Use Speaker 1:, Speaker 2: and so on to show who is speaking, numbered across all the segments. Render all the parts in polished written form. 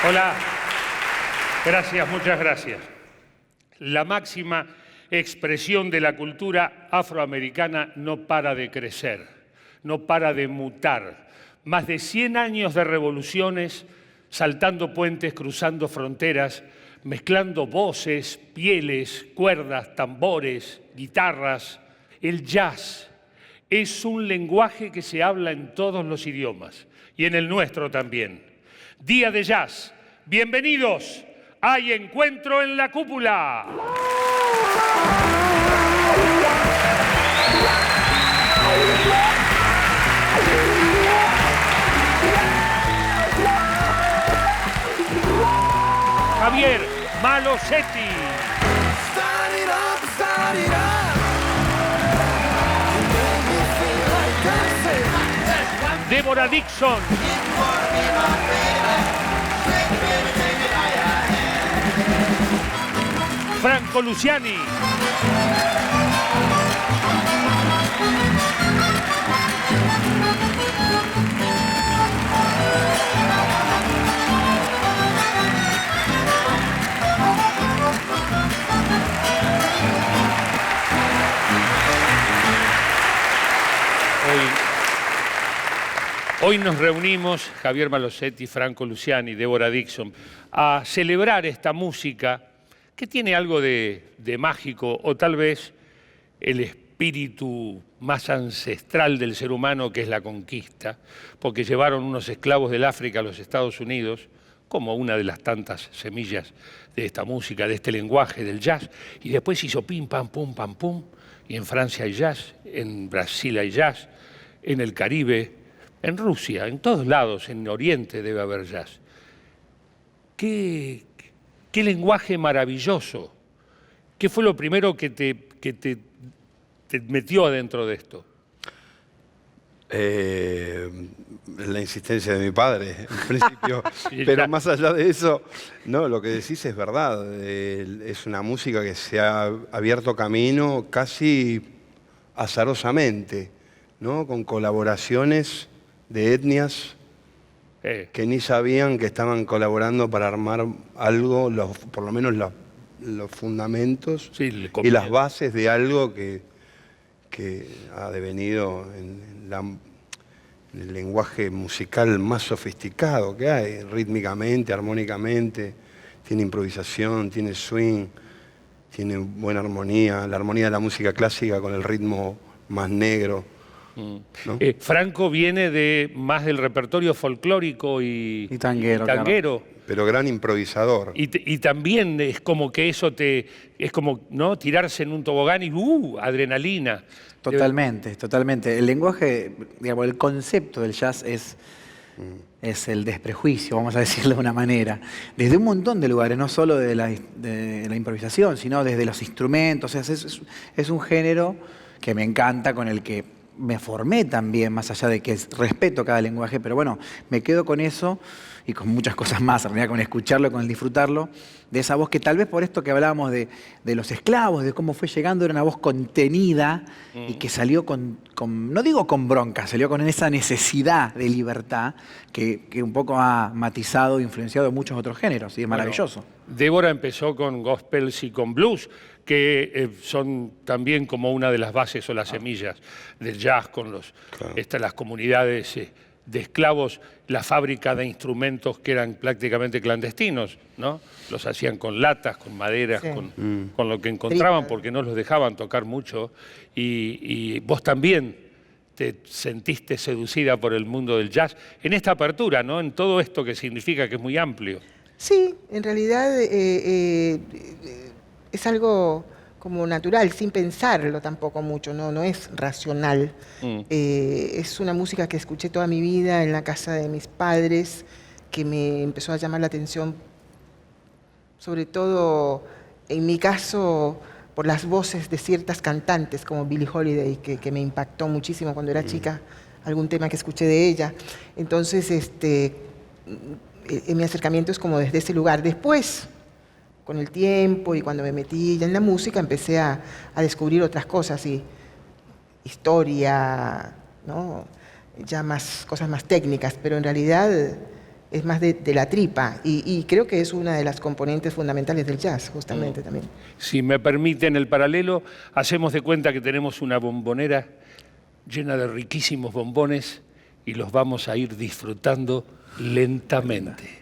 Speaker 1: Hola, gracias, muchas gracias. La máxima expresión de la cultura afroamericana no para de crecer, no para de mutar. Más de 100 años de revoluciones, saltando puentes, cruzando fronteras, mezclando voces, pieles, cuerdas, tambores, guitarras. El jazz es un lenguaje que se habla en todos los idiomas y en el nuestro también. Día de Jazz. Bienvenidos. Hay encuentro en la cúpula. Javier Malosetti. Débora Dixon. Franco Luciani. Hoy nos reunimos, Javier Malosetti, Franco Luciani, Débora Dixon, a celebrar esta música que tiene algo de mágico o tal vez el espíritu más ancestral del ser humano, que es la conquista, porque llevaron unos esclavos del África a los Estados Unidos como una de las tantas semillas de esta música, de este lenguaje del jazz, y después hizo pim, pam, pum, y en Francia hay jazz, en Brasil hay jazz, en el Caribe, en Rusia, en todos lados, en Oriente debe haber jazz. Qué lenguaje maravilloso. ¿Qué fue lo primero que te metió adentro de esto?
Speaker 2: La insistencia de mi padre, en principio.
Speaker 1: Sí,
Speaker 2: pero más allá de eso, no, lo que decís es verdad. Es una música que se ha abierto camino casi azarosamente, ¿no? Con colaboraciones de etnias que ni sabían que estaban colaborando para armar algo, por lo menos los fundamentos y las bases de algo que ha devenido en el lenguaje musical más sofisticado que hay, rítmicamente, armónicamente, tiene improvisación, tiene swing, tiene buena armonía, la armonía de la música clásica con el ritmo más negro. ¿No?
Speaker 1: Franco viene más del repertorio folclórico y
Speaker 3: tanguero.
Speaker 1: Claro.
Speaker 2: Pero gran improvisador.
Speaker 1: Y también es como que eso es como, ¿no?, tirarse en un tobogán y adrenalina.
Speaker 3: Totalmente, totalmente. El lenguaje, digamos, el concepto del jazz es el desprejuicio, vamos a decirlo de una manera. Desde un montón de lugares, no solo de la improvisación, sino desde los instrumentos. O sea, es un género que me encanta, con el que me formé también, más allá de que respeto cada lenguaje, pero bueno, me quedo con eso y con muchas cosas más, en realidad, con escucharlo, con el disfrutarlo, de esa voz que tal vez por esto que hablábamos de los esclavos, de cómo fue llegando, era una voz contenida y que salió no digo con bronca, salió con esa necesidad de libertad que un poco ha matizado e influenciado muchos otros géneros, y es maravilloso.
Speaker 1: Débora empezó con gospels y con blues, que son también como una de las bases o las semillas del jazz, con las comunidades de esclavos, la fábrica de instrumentos que eran prácticamente clandestinos, ¿no? Los hacían con latas, con maderas, con lo que encontraban, porque no los dejaban tocar mucho. Y vos también te sentiste seducida por el mundo del jazz en esta apertura, ¿no? En todo esto que significa que es muy amplio.
Speaker 4: Sí, en realidad es algo como natural, sin pensarlo tampoco mucho, no es racional. Es una música que escuché toda mi vida en la casa de mis padres, que me empezó a llamar la atención, sobre todo, en mi caso, por las voces de ciertas cantantes, como Billie Holiday, que me impactó muchísimo cuando era chica, algún tema que escuché de ella. Entonces, mi acercamiento es como desde ese lugar. Después, con el tiempo y cuando me metí ya en la música, empecé a descubrir otras cosas, y historia, ¿no? Ya cosas más técnicas, pero en realidad es más de la tripa y creo que es una de las componentes fundamentales del jazz, justamente también.
Speaker 1: Si me permiten el paralelo, hacemos de cuenta que tenemos una bombonera llena de riquísimos bombones y los vamos a ir disfrutando lentamente.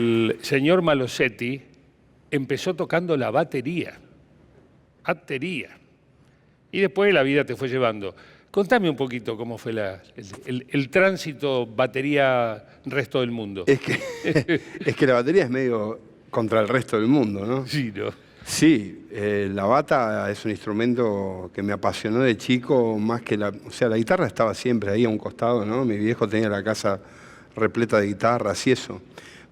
Speaker 1: El señor Malosetti empezó tocando la batería. Batería. Y después la vida te fue llevando. Contame un poquito cómo fue el tránsito batería-resto del mundo.
Speaker 2: Es que la batería es medio contra el resto del mundo, ¿no?
Speaker 1: Sí, ¿no?
Speaker 2: Sí, la bata es un instrumento que me apasionó de chico más que la... O sea, la guitarra estaba siempre ahí a un costado, ¿no? Mi viejo tenía la casa repleta de guitarras y eso.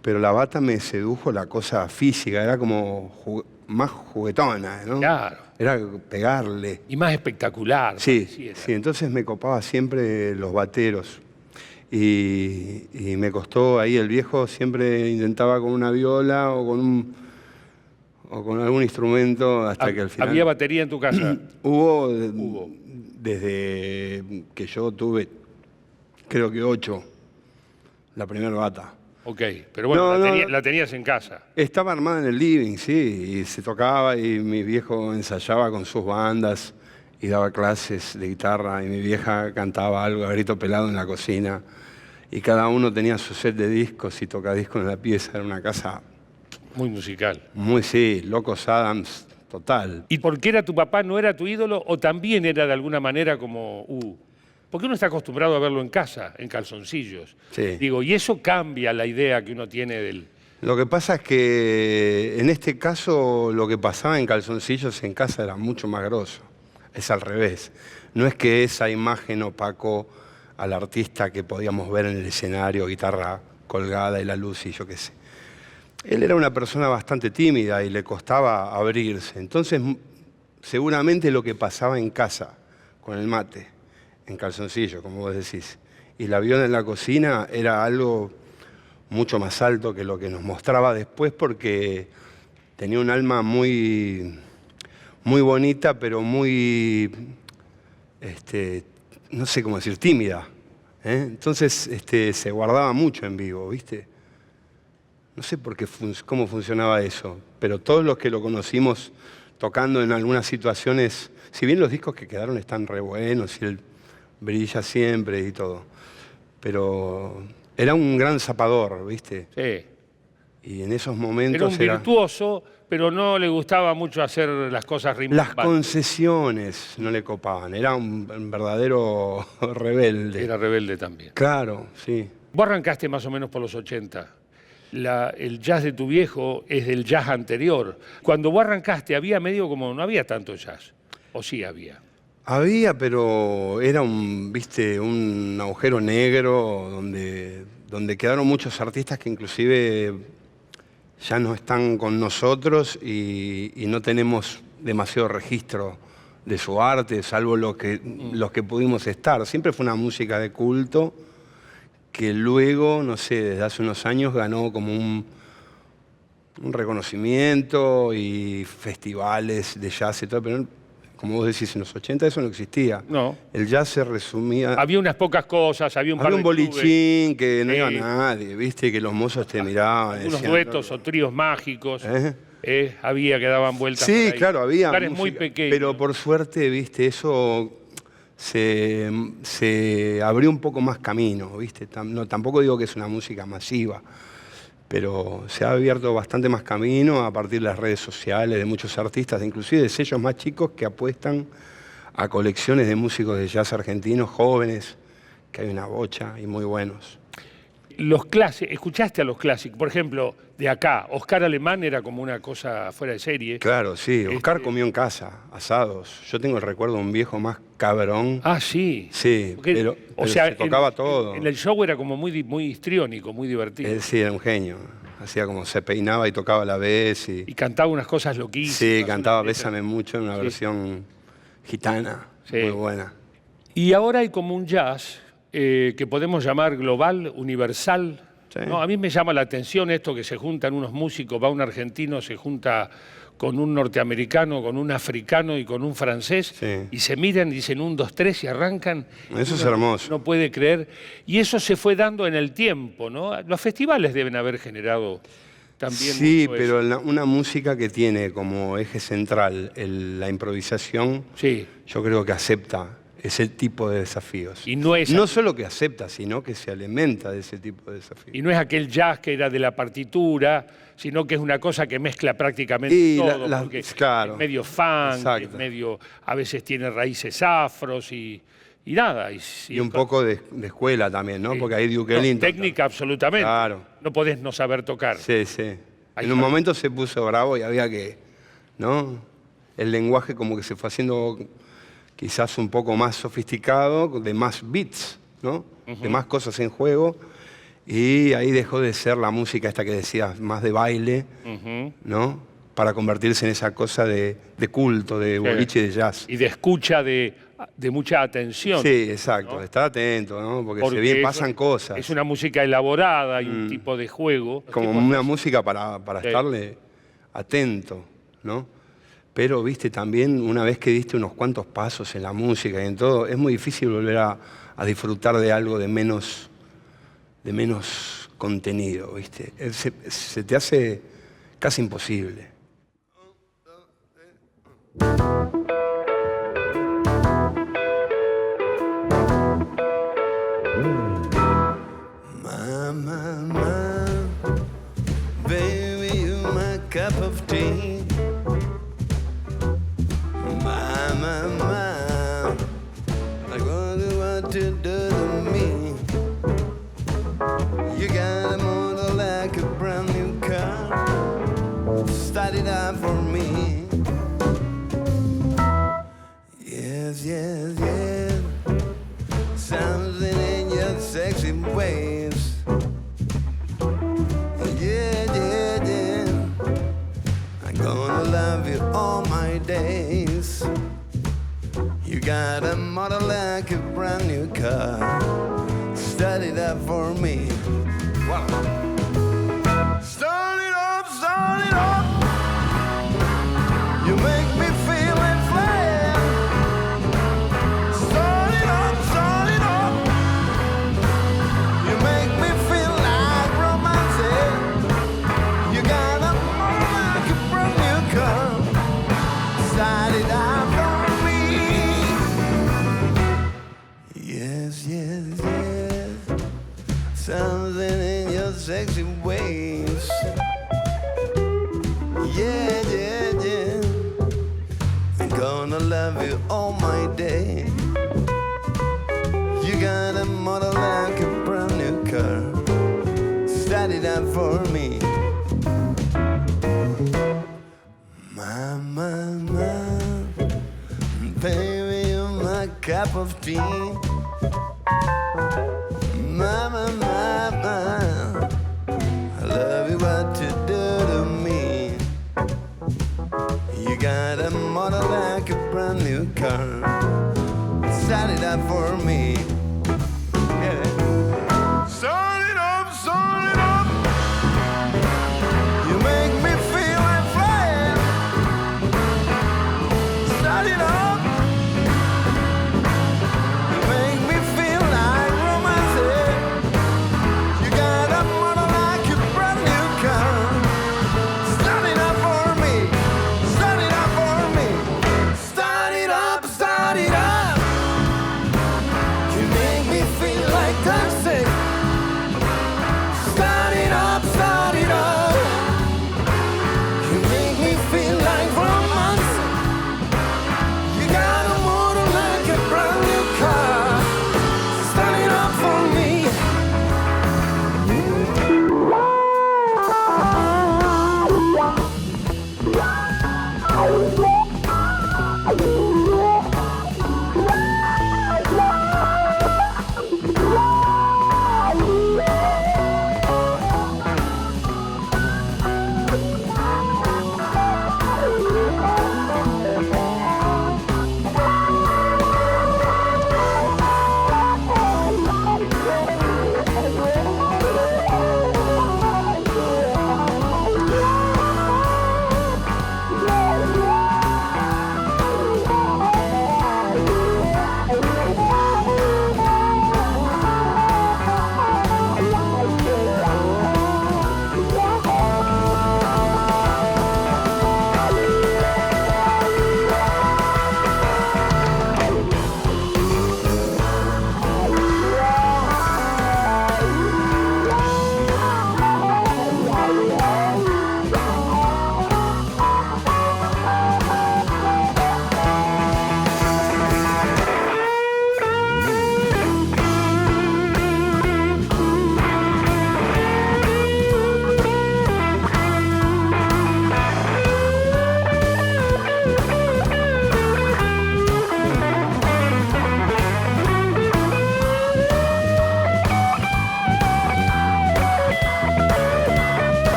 Speaker 2: Pero la bata me sedujo la cosa física, era como más juguetona, ¿no?
Speaker 1: Claro.
Speaker 2: Era pegarle.
Speaker 1: Y más espectacular.
Speaker 2: Sí,
Speaker 1: pareciera.
Speaker 2: sí, entonces me copaba siempre los bateros. Y me costó ahí, el viejo siempre intentaba con una viola o con algún instrumento hasta que al final...
Speaker 1: ¿Había batería en tu casa?
Speaker 2: Hubo desde que yo tuve, creo que 8, la primera bata.
Speaker 1: Ok, pero bueno,
Speaker 2: No,
Speaker 1: la tenías en casa.
Speaker 2: Estaba armada en el living, sí, y se tocaba y mi viejo ensayaba con sus bandas y daba clases de guitarra y mi vieja cantaba algo a grito pelado en la cocina y cada uno tenía su set de discos y tocadiscos en la pieza, era una casa
Speaker 1: Muy musical.
Speaker 2: muy, sí, Locos Adams, total.
Speaker 1: ¿Y por qué era tu papá, no era tu ídolo o también era de alguna manera como... Porque uno está acostumbrado a verlo en casa, en calzoncillos.
Speaker 2: Sí.
Speaker 1: Digo, y eso cambia la idea que uno tiene del...
Speaker 2: Lo que pasa es que en este caso lo que pasaba en calzoncillos en casa era mucho más grosso. Es al revés. No es que esa imagen opacó al artista que podíamos ver en el escenario, guitarra colgada y la luz y yo qué sé. Él era una persona bastante tímida y le costaba abrirse. Entonces, seguramente lo que pasaba en casa con el mate, en calzoncillo, como vos decís, y la viola en la cocina era algo mucho más alto que lo que nos mostraba después porque tenía un alma muy, muy bonita, pero muy, no sé cómo decir, tímida. Entonces se guardaba mucho en vivo, ¿viste? No sé por qué cómo funcionaba eso, pero todos los que lo conocimos tocando en algunas situaciones, si bien los discos que quedaron están re buenos y él brilla siempre y todo, pero era un gran zapador, ¿viste?
Speaker 1: Sí.
Speaker 2: Y en esos momentos
Speaker 1: Era un virtuoso, pero no le gustaba mucho hacer las cosas
Speaker 2: las
Speaker 1: rimbombantes.
Speaker 2: concesiones no le copaban, era un verdadero rebelde.
Speaker 1: Era rebelde también.
Speaker 2: Claro, sí.
Speaker 1: Vos arrancaste más o menos por los 80. El jazz de tu viejo es del jazz anterior. Cuando vos arrancaste había medio como, no había tanto jazz, o sí había.
Speaker 2: Había, pero era viste, un agujero negro donde quedaron muchos artistas que inclusive ya no están con nosotros y no tenemos demasiado registro de su arte, salvo los que pudimos estar. Siempre fue una música de culto que luego, no sé, desde hace unos años ganó como un reconocimiento y festivales de jazz y todo, pero como vos decís, en los 80 eso no existía.
Speaker 1: No.
Speaker 2: El jazz se resumía...
Speaker 1: Había unas pocas cosas, había un par
Speaker 2: Había un
Speaker 1: de clubes,
Speaker 2: bolichín que no iba
Speaker 1: Sí.
Speaker 2: nadie, ¿viste? Que los mozos te miraban.
Speaker 1: unos
Speaker 2: decían,
Speaker 1: duetos o tríos mágicos.
Speaker 2: ¿Eh?
Speaker 1: Había que daban vueltas
Speaker 2: Sí,
Speaker 1: por ahí.
Speaker 2: claro, había
Speaker 1: Lugares
Speaker 2: música,
Speaker 1: muy pequeños.
Speaker 2: pero por suerte, ¿viste? Eso se abrió un poco más camino, ¿viste? Tampoco digo que es una música masiva, pero se ha abierto bastante más camino a partir de las redes sociales de muchos artistas, inclusive de sellos más chicos que apuestan a colecciones de músicos de jazz argentinos jóvenes, que hay una bocha y muy buenos.
Speaker 1: Los clásicos, escuchaste a los clásicos, por ejemplo, de acá, Oscar Alemán era como una cosa fuera de serie.
Speaker 2: Claro, sí, Oscar comió en casa, asados. Yo tengo el recuerdo de un viejo más cabrón.
Speaker 1: Ah, sí.
Speaker 2: Sí,
Speaker 1: Porque,
Speaker 2: pero se tocaba todo.
Speaker 1: En el show era como muy histriónico, muy divertido.
Speaker 2: Él sí era un genio. Hacía como se peinaba y tocaba a la vez.
Speaker 1: Y cantaba unas cosas loquísimas.
Speaker 2: Sí, cantaba
Speaker 1: unas letras.
Speaker 2: Bésame mucho en una versión gitana,
Speaker 1: Sí.
Speaker 2: muy buena.
Speaker 1: Y ahora hay como un jazz que podemos llamar global, universal.
Speaker 2: Sí.
Speaker 1: ¿No? A mí me llama la atención esto que se juntan unos músicos, va un argentino, se junta con un norteamericano, con un africano y con un francés,
Speaker 2: Sí.
Speaker 1: y se miran, dicen 1, 2, 3 y arrancan.
Speaker 2: Eso es
Speaker 1: Uno
Speaker 2: hermoso.
Speaker 1: No puede creer. Y eso se fue dando en el tiempo, ¿no? Los festivales deben haber generado también
Speaker 2: Sí,
Speaker 1: mucho
Speaker 2: pero
Speaker 1: eso.
Speaker 2: una música que tiene como eje central la improvisación,
Speaker 1: Sí.
Speaker 2: yo creo que acepta ese tipo de desafíos.
Speaker 1: Y no es,
Speaker 2: no solo que acepta, sino que se alimenta de ese tipo de desafíos.
Speaker 1: y no es aquel jazz que era de la partitura, sino que es una cosa que mezcla prácticamente
Speaker 2: Y
Speaker 1: todo,
Speaker 2: la-
Speaker 1: porque
Speaker 2: claro.
Speaker 1: es medio funk,
Speaker 2: Exacto.
Speaker 1: es medio, a veces tiene raíces afros y nada.
Speaker 2: Y un poco de escuela también, ¿no?
Speaker 1: Sí.
Speaker 2: Porque ahí Duke
Speaker 1: No,
Speaker 2: Ellington.
Speaker 1: técnica absolutamente.
Speaker 2: Claro.
Speaker 1: No podés no saber tocar.
Speaker 2: Sí, sí.
Speaker 1: Ahí
Speaker 2: En un
Speaker 1: está.
Speaker 2: momento se puso bravo y había que, ¿no? El lenguaje como que se fue haciendo quizás un poco más sofisticado, de más beats, ¿no? De más cosas en juego. Y ahí dejó de ser la música esta que decías, más de baile,
Speaker 1: Ujú.
Speaker 2: ¿no? Para convertirse en esa cosa de culto, de boliche y de jazz.
Speaker 1: Y de escucha de mucha atención.
Speaker 2: Sí, exacto.
Speaker 1: ¿no?
Speaker 2: Estar atento, ¿no? Porque,
Speaker 1: Porque
Speaker 2: se bien
Speaker 1: es-
Speaker 2: pasan cosas.
Speaker 1: Es una música elaborada y un tipo de juego.
Speaker 2: Como
Speaker 1: Los tipos-
Speaker 2: una música para
Speaker 1: Sí.
Speaker 2: estarle atento, ¿no? Pero, viste, también una vez que diste unos cuantos pasos en la música y en todo, es muy difícil volver a disfrutar de algo de menos contenido, viste. Se te hace casi imposible. My, baby, you my cup of tea. My, I wonder what you do to me. You got a motor like a brand new car. Start it up for me. Yes, yes, yes. Something in your sexy ways. Yeah, yeah, yeah. I'm gonna love you all my days. You got a model like a brand new car. Start it up for me. Wow. Start it up, start it up. You make me feel like flying. Start it up, start it up. You make me feel like romancing. You got a model like a brand new car. Start it up for me. Yes, yes, yes. Something in your sexy ways. Yeah, yeah, yeah. I'm gonna love you all my day. You got a model like a brand new car. Start it up for me. My, baby, you're my cup of tea. My, I love you what you do to me. You got a model like a brand new car. Start it up for me. Yeah. Start it up, start it up. You make me feel like flying. Start it up. You make me feel like romancing. You got a model like a brand new car. Start it up for me. Start it up for me. Start it up, start it up. You make me feel like dancing. Start it up, start it up. You make me feel like romance. You got a motor like a brand new car. Start it up for me.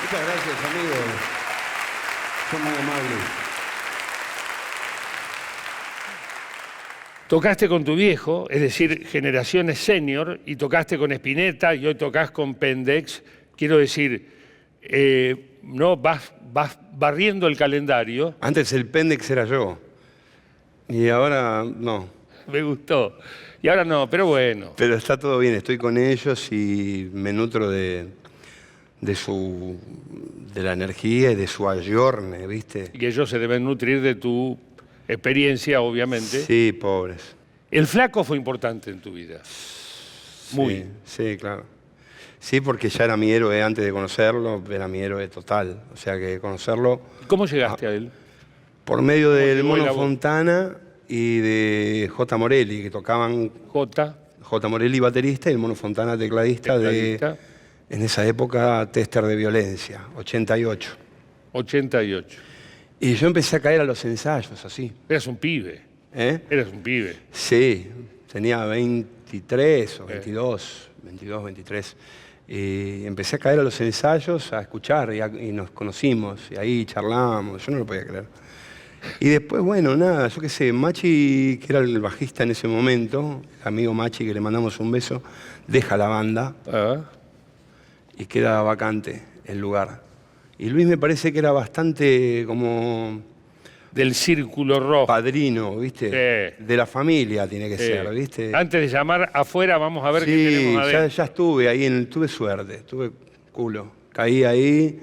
Speaker 2: Muchas gracias, amigos. Son muy amables.
Speaker 1: Tocaste con tu viejo, es decir, generaciones senior, y tocaste con Spinetta y hoy tocas con Pendex. Quiero decir, no vas barriendo el calendario.
Speaker 2: Antes el Pendex era yo. Y ahora no.
Speaker 1: Me gustó. Y ahora no, pero bueno.
Speaker 2: Pero está todo bien, estoy con ellos y me nutro de la energía y de su ayorne, ¿viste?
Speaker 1: Y que ellos se deben nutrir de tu experiencia, obviamente.
Speaker 2: Sí, pobres.
Speaker 1: El flaco fue importante en tu vida. Muy.
Speaker 2: Sí, claro. Sí, porque ya era mi héroe antes de conocerlo, era mi héroe total. O sea que conocerlo
Speaker 1: ¿Cómo llegaste a él?
Speaker 2: por medio del
Speaker 1: llegó
Speaker 2: Mono
Speaker 1: la voz?
Speaker 2: Fontana y de J. Morelli, que tocaban J. Morelli baterista y el Mono Fontana tecladista.
Speaker 1: Tecladista.
Speaker 2: En esa época, Tester de Violencia, 88.
Speaker 1: 88.
Speaker 2: Y yo empecé a caer a los ensayos, así.
Speaker 1: Eras un pibe.
Speaker 2: ¿Eh?
Speaker 1: Eras un pibe.
Speaker 2: Sí, tenía 23 o 22, 23. Y empecé a caer a los ensayos, a escuchar, y nos conocimos, y ahí charlábamos, yo no lo podía creer. Y después, bueno, nada, yo qué sé, Machi, que era el bajista en ese momento, el amigo Machi, que le mandamos un beso, deja la banda y queda vacante el lugar. Y Luis me parece que era bastante como
Speaker 1: Del círculo rojo.
Speaker 2: padrino, ¿viste?
Speaker 1: Sí.
Speaker 2: De la familia tiene que ser, ¿viste?
Speaker 1: Antes de llamar afuera, vamos a ver qué tenemos adentro.
Speaker 2: ya estuve ahí, tuve suerte, tuve culo. Caí ahí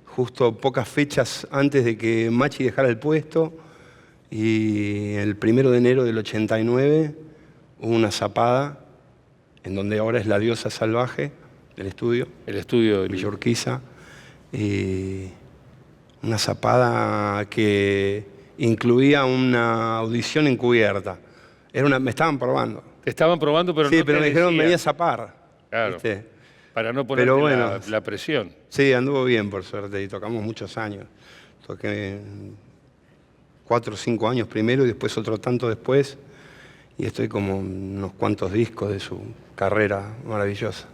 Speaker 2: justo pocas fechas antes de que Machi dejara el puesto y el 1 de enero del 89 hubo una zapada en donde ahora es la Diosa Salvaje del estudio,
Speaker 1: El estudio de
Speaker 2: Villa Urquiza, y una zapada que incluía una audición encubierta. Me estaban probando.
Speaker 1: Te estaban probando, pero
Speaker 2: Sí,
Speaker 1: no
Speaker 2: pero
Speaker 1: te
Speaker 2: me dijeron
Speaker 1: decían.
Speaker 2: venía a zapar.
Speaker 1: Claro.
Speaker 2: ¿Viste?
Speaker 1: Para no ponerte
Speaker 2: Pero bueno.
Speaker 1: la presión.
Speaker 2: Sí, anduvo bien, por suerte, y tocamos muchos años. Toqué 4 o 5 años primero y después otro tanto después, y estoy como unos cuantos discos de su carrera maravillosa.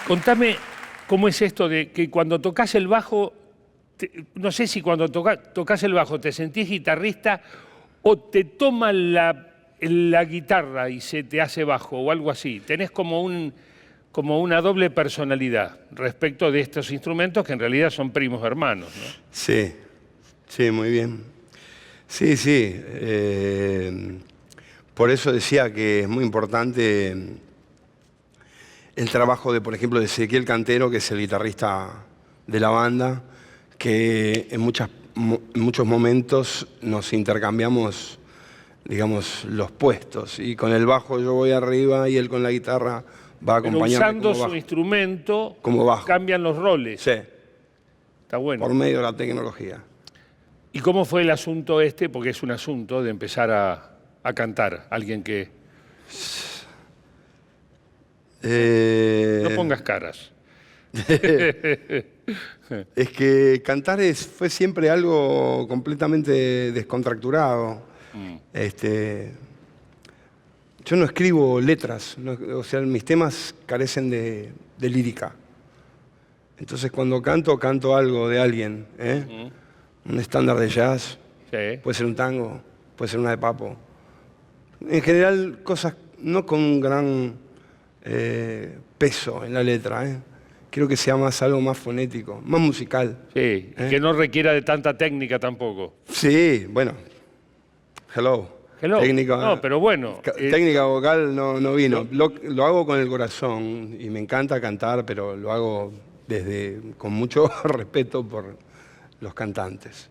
Speaker 1: Contame cómo es esto de que cuando tocas el bajo, no sé si cuando tocas el bajo te sentís guitarrista o te toma la guitarra y se te hace bajo o algo así. Tenés como una doble personalidad respecto de estos instrumentos que en realidad son primos hermanos, ¿no?
Speaker 2: Sí, sí, muy bien. Sí, sí. Por eso decía que es muy importante el trabajo de, por ejemplo, de Ezequiel Cantero, que es el guitarrista de la banda, que en muchos momentos nos intercambiamos, digamos, los puestos. Y con el bajo yo voy arriba y él con la guitarra va acompañando.
Speaker 1: Pero usando
Speaker 2: como
Speaker 1: su
Speaker 2: bajo.
Speaker 1: instrumento,
Speaker 2: Como bajo.
Speaker 1: cambian los roles.
Speaker 2: Sí,
Speaker 1: Está bueno.
Speaker 2: por medio de la tecnología.
Speaker 1: ¿Y cómo fue el asunto este? Porque es un asunto de empezar a cantar. Alguien que... No pongas caras.
Speaker 2: Es que cantar fue siempre algo completamente descontracturado. Yo no escribo letras, o sea, mis temas carecen de lírica. Entonces cuando canto algo de alguien, un estándar de jazz,
Speaker 1: Sí.
Speaker 2: puede ser un tango, puede ser una de Papo. En general, cosas no con un gran peso en la letra. Quiero que sea algo más fonético, más musical.
Speaker 1: Sí, que no requiera de tanta técnica tampoco.
Speaker 2: Sí, bueno. Hello. Técnica,
Speaker 1: no, pero bueno.
Speaker 2: Técnica vocal no vino. Lo hago con el corazón y me encanta cantar, pero lo hago con mucho respeto por los cantantes.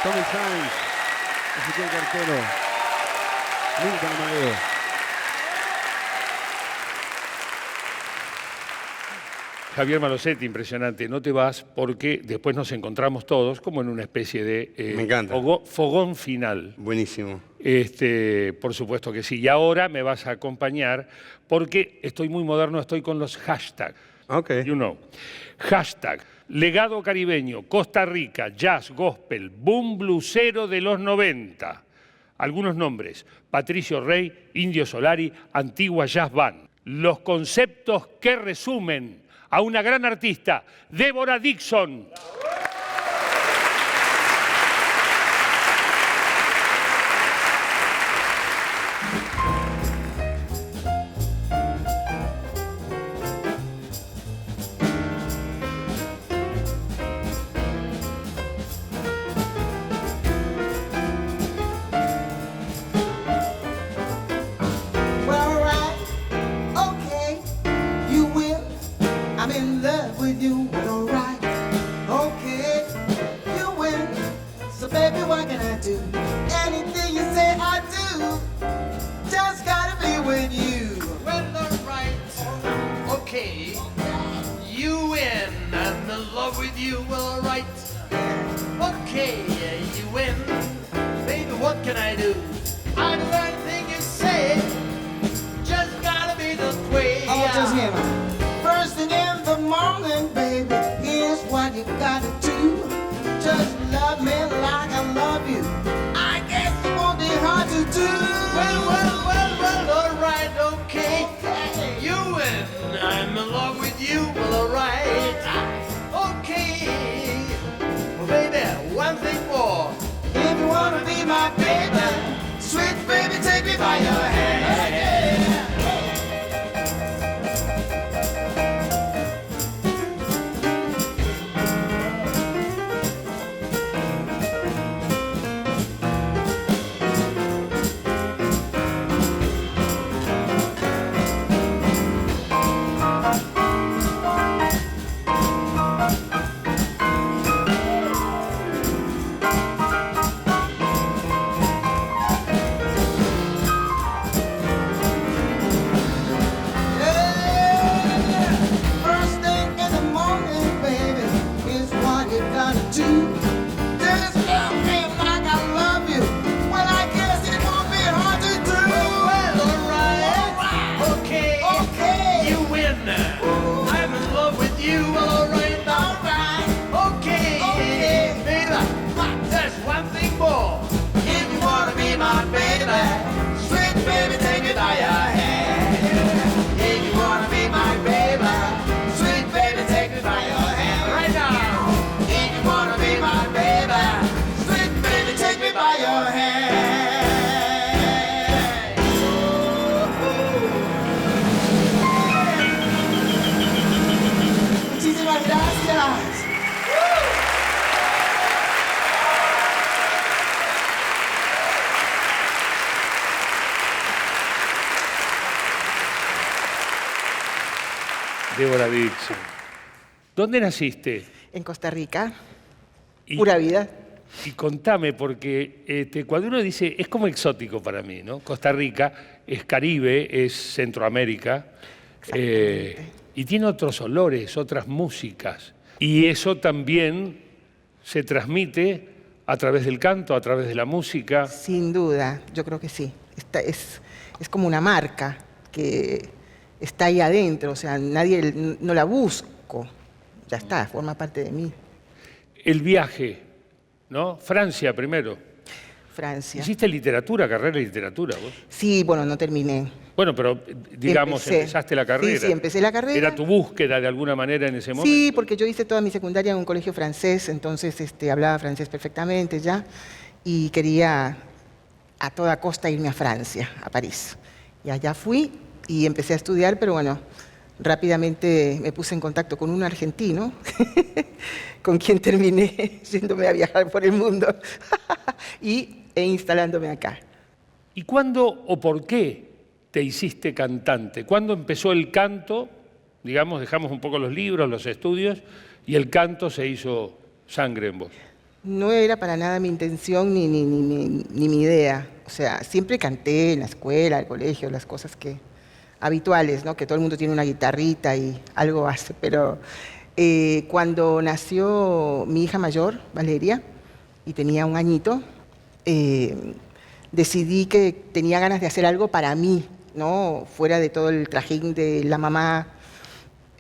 Speaker 5: Tommy Sainz, Ezequiel Cartero, Milton Amadeo.
Speaker 1: Javier Malosetti, impresionante. No te vas porque después nos encontramos todos como en una especie de
Speaker 2: Me encanta.
Speaker 1: fogón final.
Speaker 2: Buenísimo.
Speaker 1: Por supuesto que sí. Y ahora me vas a acompañar porque estoy muy moderno, estoy con los hashtags.
Speaker 2: Ok.
Speaker 1: You know. Hashtag, legado caribeño, Costa Rica, jazz, gospel, boom bluesero de los 90. Algunos nombres, Patricio Rey, Indio Solari, Antigua Jazz Band. Los conceptos que resumen a una gran artista, Deborah Dixon.
Speaker 6: me by your hand. If you wanna be my baby, sweet baby, take me by your hand right now. If you wanna be my baby, sweet baby, take me by your hand. Muchísimas gracias.
Speaker 1: Débora Dixon. ¿Dónde naciste?
Speaker 4: En Costa Rica,
Speaker 1: Y-
Speaker 4: pura vida.
Speaker 1: Y contame, porque cuando uno dice, es como exótico para mí, ¿no? Costa Rica es Caribe, es Centroamérica, y tiene otros olores, otras músicas. Y eso también se transmite a través del canto, a través de la música.
Speaker 4: Sin duda, yo creo que sí. Es como una marca que está ahí adentro, o sea, no la busco, ya está, forma parte de mí.
Speaker 1: El viaje, ¿no? Francia primero.
Speaker 4: Francia.
Speaker 1: ¿Hiciste literatura, carrera de literatura vos?
Speaker 4: Sí, bueno, no terminé.
Speaker 1: Bueno, pero digamos,
Speaker 4: Empecé.
Speaker 1: empezaste la carrera.
Speaker 4: Sí, empecé la carrera.
Speaker 1: ¿Era tu búsqueda de alguna manera en ese momento?
Speaker 4: Sí, porque yo hice toda mi secundaria en un colegio francés, entonces hablaba francés perfectamente ya, y quería a toda costa irme a Francia, a París. Y allá fui y empecé a estudiar, pero bueno, rápidamente me puse en contacto con un argentino, con quien terminé yéndome a viajar por el mundo e instalándome acá.
Speaker 1: ¿Y cuándo o por qué te hiciste cantante? ¿Cuándo empezó el canto? Digamos, dejamos un poco los libros, los estudios, y el canto se hizo sangre en vos.
Speaker 4: No era para nada mi intención ni mi idea. O sea, siempre canté en la escuela, el colegio, las cosas habituales, ¿no? Que todo el mundo tiene una guitarrita y algo hace. Pero cuando nació mi hija mayor, Valeria, y tenía 1 añito, decidí que tenía ganas de hacer algo para mí, ¿no? Fuera de todo el trajín de la mamá,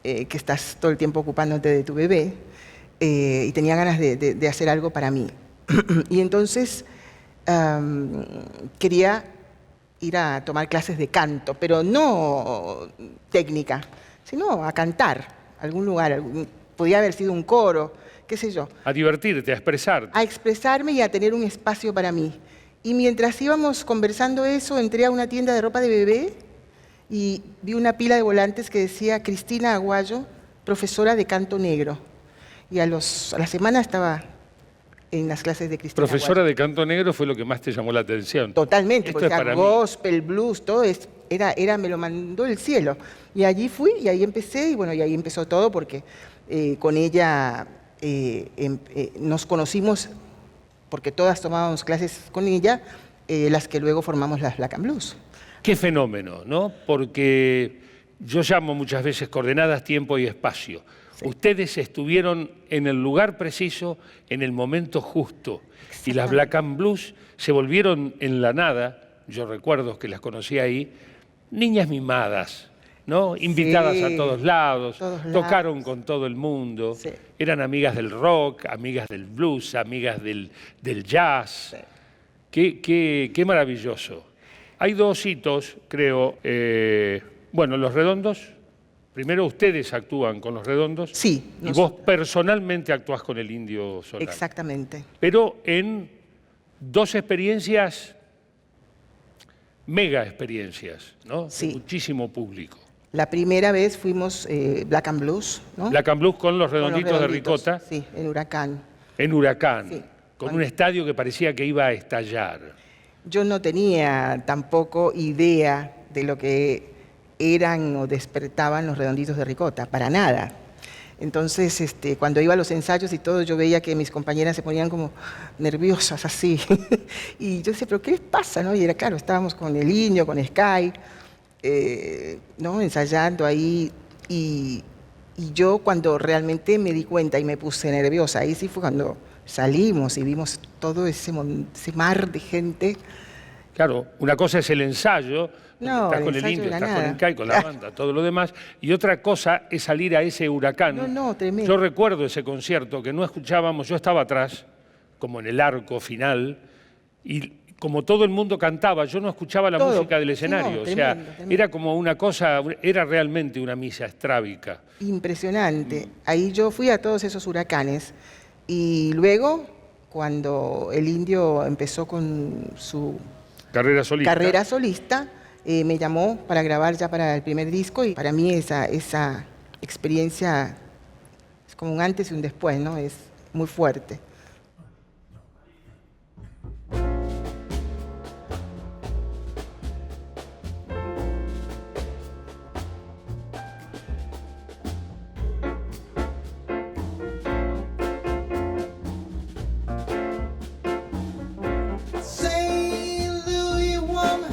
Speaker 4: que estás todo el tiempo ocupándote de tu bebé. Y tenía ganas de hacer algo para mí. Y entonces quería ir a tomar clases de canto, pero no técnica, sino a cantar, a algún lugar. Podía haber sido un coro, qué sé yo.
Speaker 1: A divertirte, a expresarte.
Speaker 4: A expresarme y a tener un espacio para mí. Y mientras íbamos conversando eso, entré a una tienda de ropa de bebé y vi una pila de volantes que decía Cristina Aguayo, profesora de canto negro. Y a la semana estaba en las clases de Cristina
Speaker 1: Profesora
Speaker 4: Aguayo.
Speaker 1: de canto negro fue lo que más te llamó la atención.
Speaker 4: Totalmente,
Speaker 1: Esto
Speaker 4: porque
Speaker 1: es para mí.
Speaker 4: gospel, blues, todo me lo mandó el cielo. Y allí fui y ahí empecé, y bueno, y ahí empezó todo porque con ella nos conocimos, porque todas tomábamos clases con ella, las que luego formamos las Black and Blues.
Speaker 1: Qué fenómeno, ¿no? Porque yo llamo muchas veces coordenadas, tiempo y espacio. Sí. Ustedes estuvieron en el lugar preciso, en el momento justo. Y las Black and Blues se volvieron en la nada, yo recuerdo que las conocí ahí, niñas mimadas, ¿no? Invitadas a todos lados, tocaron con todo el mundo, eran amigas del rock, amigas del blues, amigas del jazz. Qué maravilloso. Hay 2 hitos, creo. Bueno, Los Redondos. Primero ustedes actúan con Los Redondos.
Speaker 4: Sí.
Speaker 1: Y vos personalmente actuás con el Indio Solari.
Speaker 4: Exactamente.
Speaker 1: Pero en 2 experiencias, mega experiencias, ¿no?
Speaker 4: Sí.
Speaker 1: Muchísimo público.
Speaker 4: La primera vez fuimos Black and Blues, ¿no?
Speaker 1: Black and Blues con Los Redonditos de Ricota.
Speaker 4: Sí, en Huracán.
Speaker 1: En Huracán,
Speaker 4: sí.
Speaker 1: Con un estadio que parecía que iba a estallar.
Speaker 4: Yo no tenía tampoco idea de lo que eran o despertaban Los Redonditos de Ricota, para nada. Entonces, cuando iba a los ensayos y todo, yo veía que mis compañeras se ponían como nerviosas así. Y yo decía, ¿pero qué les pasa? ¿No? Y era claro, estábamos con el Indio, con Sky, ¿no? Ensayando ahí. Y yo cuando realmente me di cuenta y me puse nerviosa, ahí sí fue cuando salimos y vimos todo ese mar de gente.
Speaker 1: Claro, una cosa es el ensayo,
Speaker 4: no,
Speaker 1: estás con el Indio, estás con el Sky, con la banda, todo lo demás, y otra cosa es salir a ese Huracán.
Speaker 4: No, tremendo.
Speaker 1: Yo recuerdo ese concierto que no escuchábamos, yo estaba atrás, como en el arco final, y como todo el mundo cantaba, yo no escuchaba la
Speaker 4: Todo.
Speaker 1: música del
Speaker 4: Sí,
Speaker 1: escenario.
Speaker 4: no,
Speaker 1: O sea,
Speaker 4: tremendo.
Speaker 1: era como una cosa, era realmente una misa estrábica.
Speaker 4: Impresionante. Ahí yo fui a todos esos huracanes y luego, cuando el Indio empezó con su
Speaker 1: Carrera solista.
Speaker 4: carrera solista, me llamó para grabar ya para el primer disco y para mí esa experiencia es como un antes y un después, ¿no? Es muy fuerte.
Speaker 6: St. Louis woman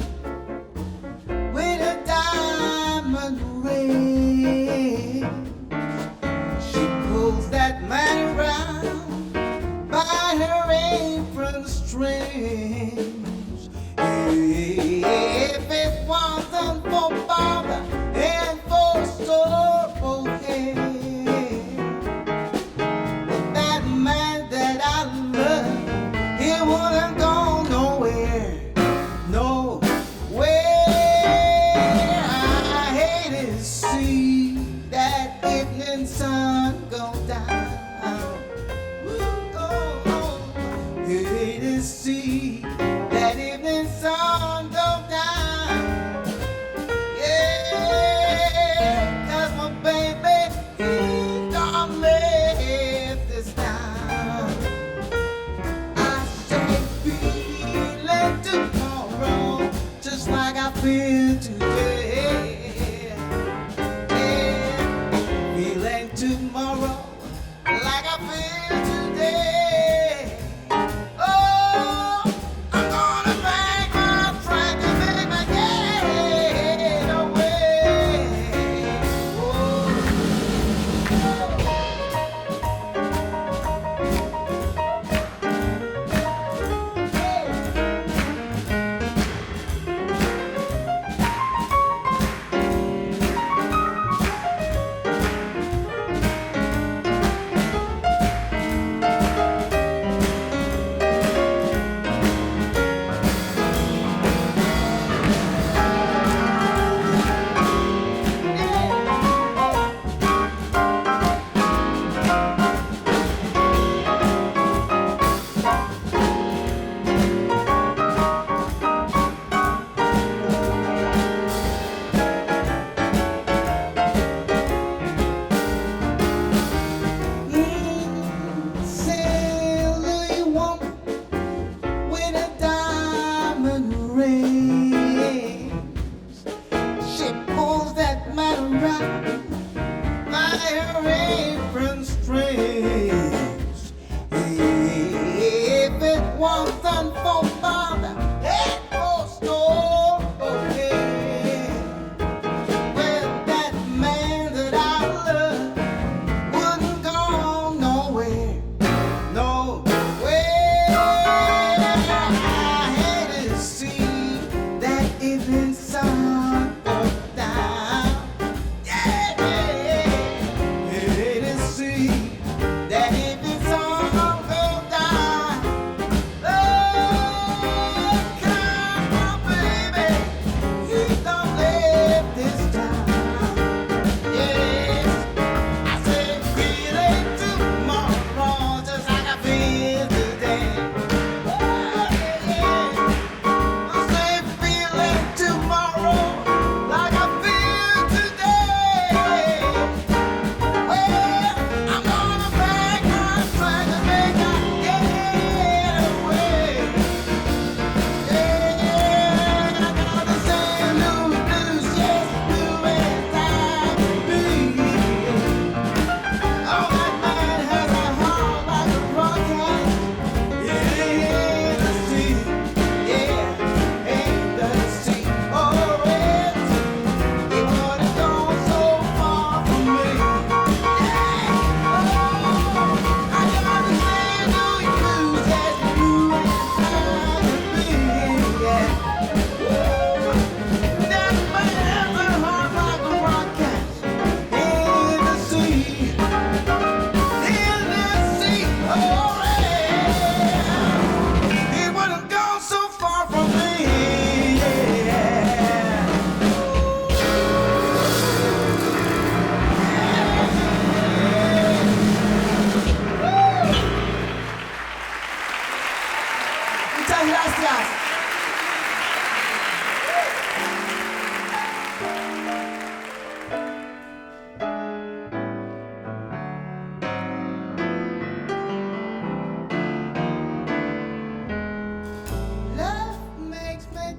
Speaker 6: with a diamond ring. She pulls that man around by her apron strings. If it wasn't for Barbara and for Sorbo that man that I love, he wouldn't go nowhere, nowhere. I hate to see that evening sun go down. Oh, oh. Hate to see that evening sun go down. Yeah, 'cause my baby, he's gone left this town. I say feeling tomorrow, just like I feel today. Yeah, feeling tomorrow, like I feel today. Oh, I'm gonna make my track and make my getaway. Oh.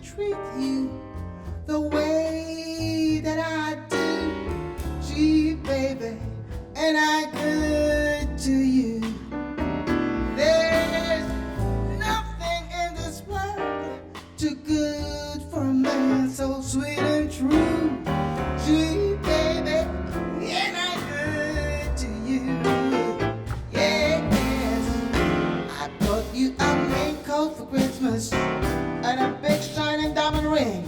Speaker 6: treat you the way that I do. Gee, baby, and I good to you. There's nothing in this world too good for a man so sweet and true. Gee, baby, and I good to you. Yes, I bought you a mink coat for Christmas and a big shining diamond ring.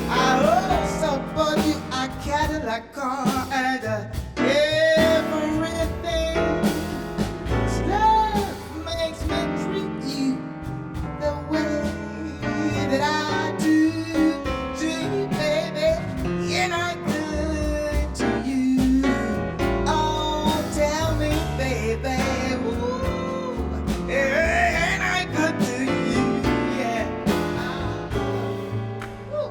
Speaker 6: I also bought you a Cadillac car and everything. This love makes me treat you the way that I do. Gee, baby, and I good to you. Oh, tell me, baby, ooh, and I good to you, yeah. Ooh.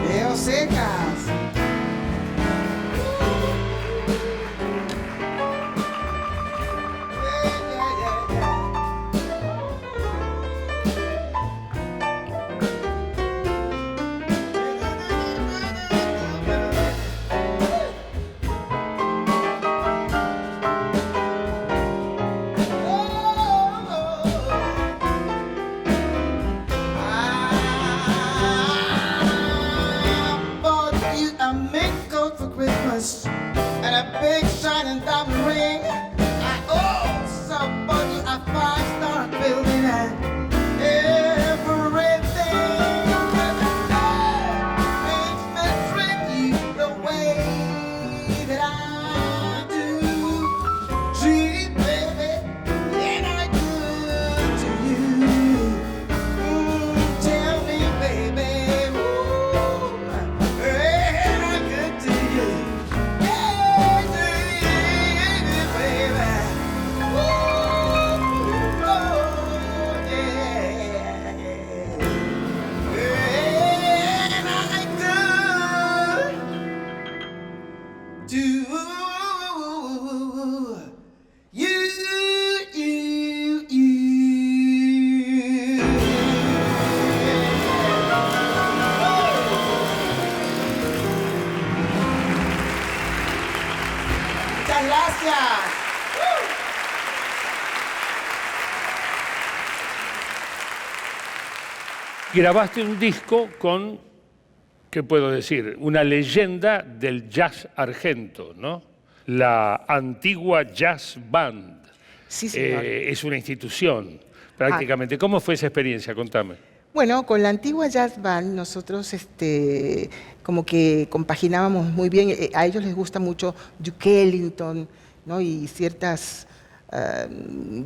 Speaker 6: Veo secas. I bought you a mink coat for Christmas and a big shining diamond ring. I also bought you a five-star building and everything. Makes me treat you the way that I do. Gee, baby, and I good to you. Tell me, baby, ooh, and I good to you. Yeah, to you, baby. Ooh, oh, yeah. And I good to you, you. Muchas gracias.
Speaker 1: Grabaste un disco con, ¿qué puedo decir? Una leyenda del jazz argento, ¿no? La Antigua Jazz Band.
Speaker 4: Sí, señor.
Speaker 1: Es una institución, prácticamente. ¿Cómo fue esa experiencia? Contame.
Speaker 4: Bueno, con la Antigua Jazz Band nosotros como que compaginábamos muy bien. A ellos les gusta mucho Duke Ellington, ¿no? Y ciertas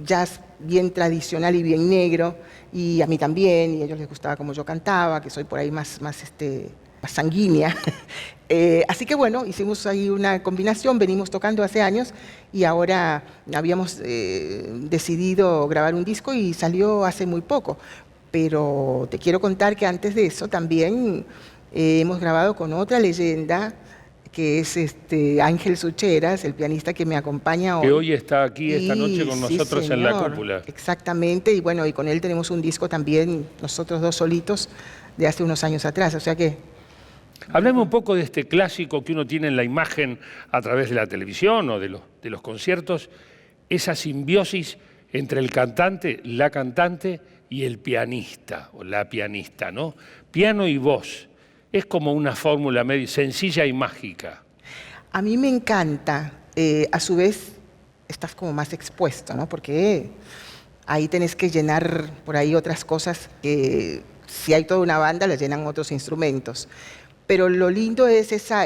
Speaker 4: jazz bien tradicional y bien negro. Y a mí también, y a ellos les gustaba como yo cantaba, que soy por ahí más sanguínea. Así que bueno, hicimos ahí una combinación, venimos tocando hace años y ahora habíamos decidido grabar un disco y salió hace muy poco. Pero te quiero contar que antes de eso también hemos grabado con otra leyenda, que es Ángel Sucheras, el pianista que me acompaña hoy.
Speaker 1: Que hoy está aquí esta noche con
Speaker 4: Sí,
Speaker 1: nosotros en la
Speaker 4: señor,
Speaker 1: cúpula.
Speaker 4: Exactamente, y bueno, y con él tenemos un disco también, nosotros dos solitos, de hace unos años atrás, o sea que...
Speaker 1: Hablame un poco de este clásico que uno tiene en la imagen a través de la televisión o de los conciertos, esa simbiosis entre el cantante, la cantante y el pianista o la pianista, ¿no? Piano y voz. Es como una fórmula medio sencilla y mágica.
Speaker 4: A mí me encanta. A su vez, estás como más expuesto, ¿no? Porque ahí tenés que llenar por ahí otras cosas que si hay toda una banda, las llenan otros instrumentos. Pero lo lindo es esa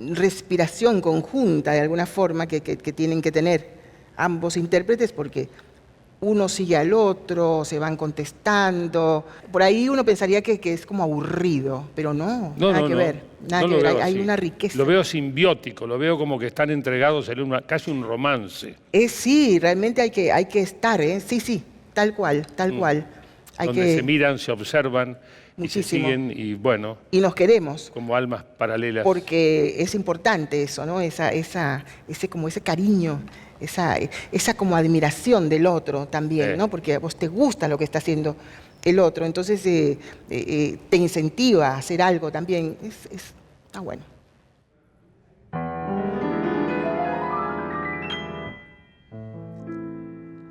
Speaker 4: respiración conjunta, de alguna forma, que tienen que tener ambos intérpretes, porque uno sigue al otro, se van contestando. Por ahí uno pensaría que es como aburrido, pero no, nada que ver. Nada que ver. Hay una riqueza.
Speaker 1: Lo veo simbiótico, lo veo como que están entregados en casi un romance.
Speaker 4: Sí, realmente hay que estar, ¿eh? Sí, tal cual.
Speaker 1: Donde se miran, se observan, y se
Speaker 4: Muchísimo.
Speaker 1: siguen, y bueno,
Speaker 4: Y nos queremos.
Speaker 1: como almas paralelas.
Speaker 4: Porque es importante eso, ¿no? Ese cariño, esa como admiración del otro también, ¿no? Porque a vos te gusta lo que está haciendo el otro, entonces te incentiva a hacer algo también. Está bueno.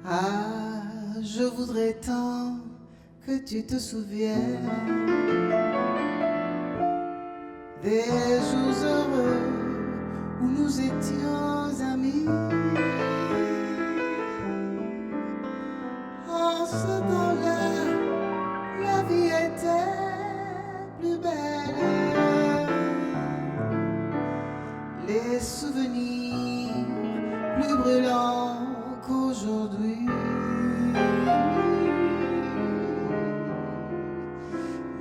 Speaker 6: Ah, je voudrais tant que tu te souviennes des jours heureux où nous étions amis. En ce temps-là, la vie était plus belle. Les souvenirs plus brûlants qu'aujourd'hui.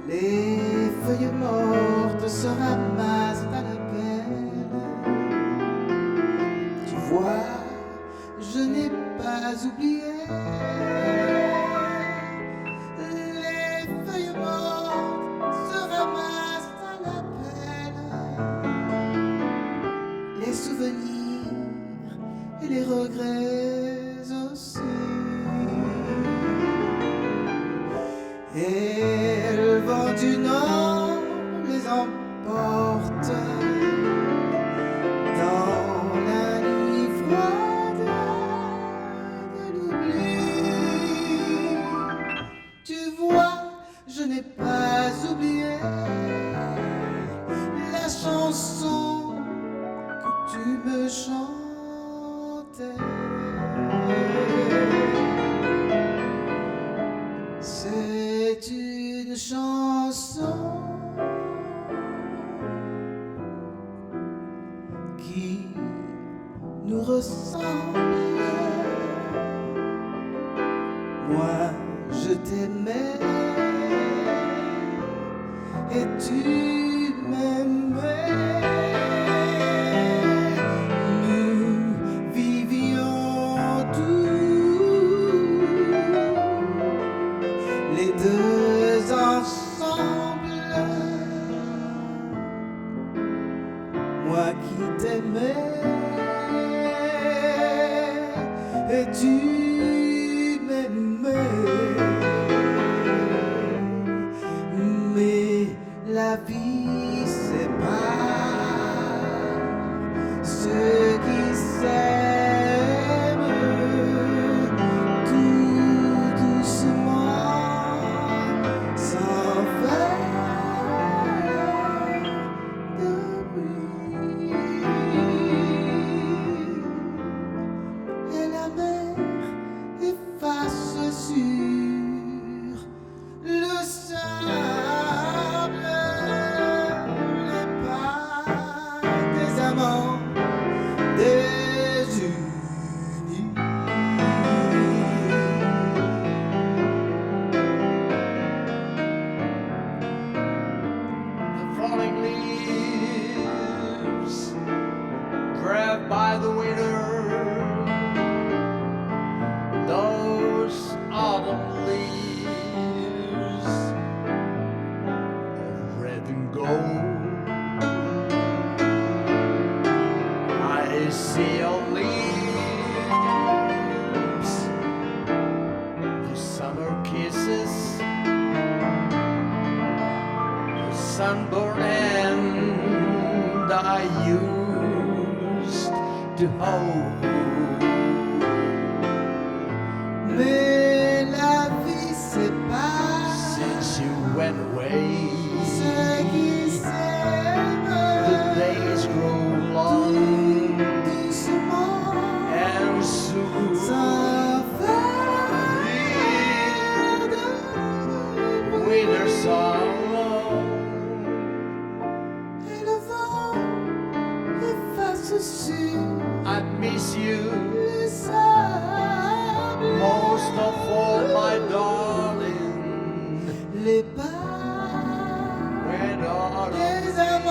Speaker 6: Les feuilles mortes se ramassent à la pelle. Tu vois, je n'ai pas oublié. Les feuilles mortes se ramassent à la pelle. Les souvenirs et les regrets aussi. Et le vent du nord les emporte dans la nuit froide de l'oubli. Tu vois, je n'ai pas oublié la chanson que tu me chantais. C'est une chanson qui nous ressemble. Moi, je t'aimais et tu m'aimais. Nous vivions tous les deux ensemble. Moi qui t'aimais et tu m'aimais. Mais la vie sépare ceux qui s'aiment tout doucement, sans faire de bruit. Et la mer efface sur le sable les pas des amants désunis. The falling leaves, grabbed by the winter, those autumn leaves of red and gold. I see your leaves, the summer kisses, the sunburn hand I used to hold. Mais la vie sépare since you went away. Ceux qui s'aiment, the days grow long and soon winter song. I miss you most of all, my darling. When autumn start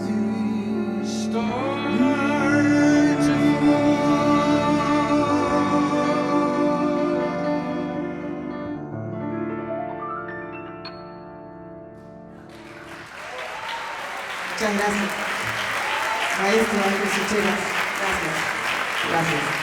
Speaker 6: to
Speaker 4: Muchas gracias. Maestro Ángel Sicheras. Gracias. Gracias.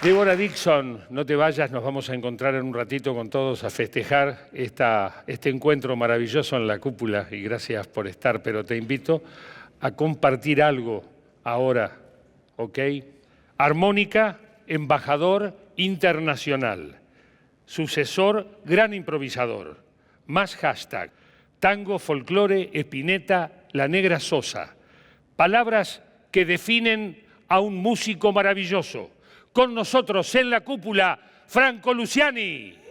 Speaker 1: Deborah Dixon, no te vayas, nos vamos a encontrar en un ratito con todos a festejar este encuentro maravilloso en la cúpula y gracias por estar, pero te invito a compartir algo ahora, ¿ok? Armónica, embajador internacional, sucesor, gran improvisador, más hashtag, tango, folclore, Spinetta, La Negra Sosa, palabras que definen a un músico maravilloso. Con nosotros en la cúpula, Franco Luciani.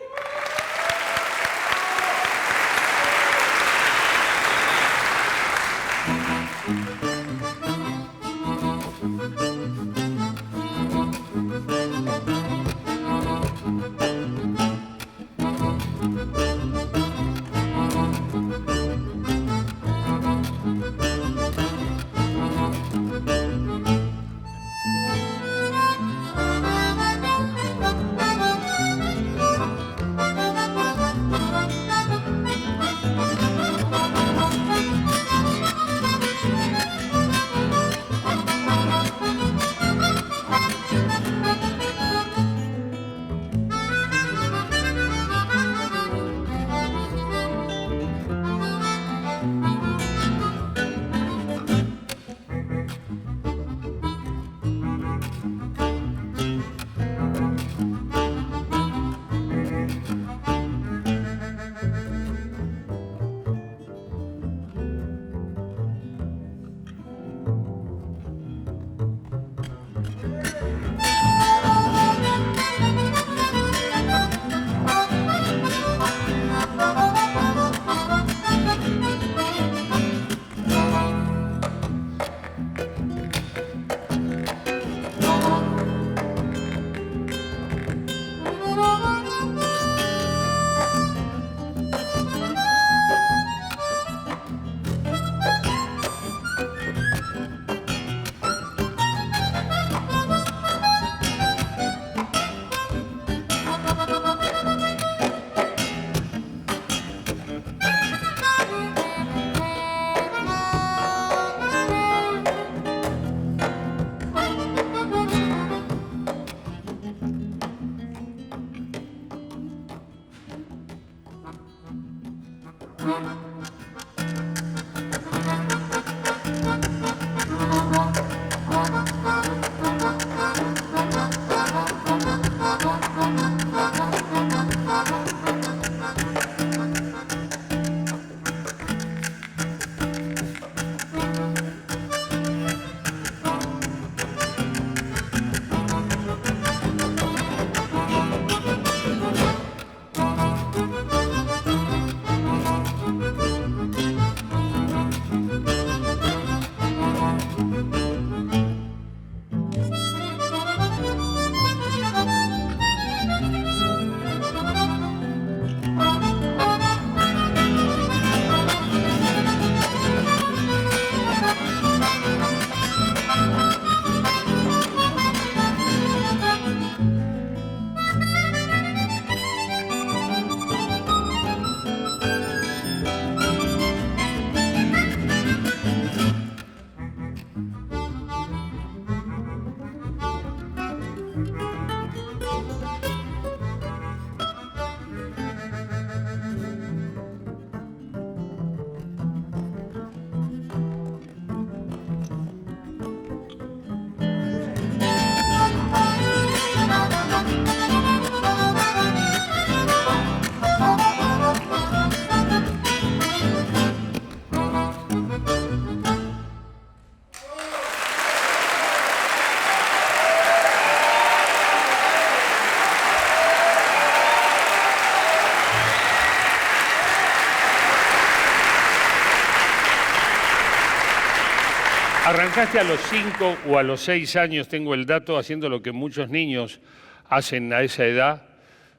Speaker 1: Arrancaste a los 5 o a los 6 años, tengo el dato, haciendo lo que muchos niños hacen a esa edad,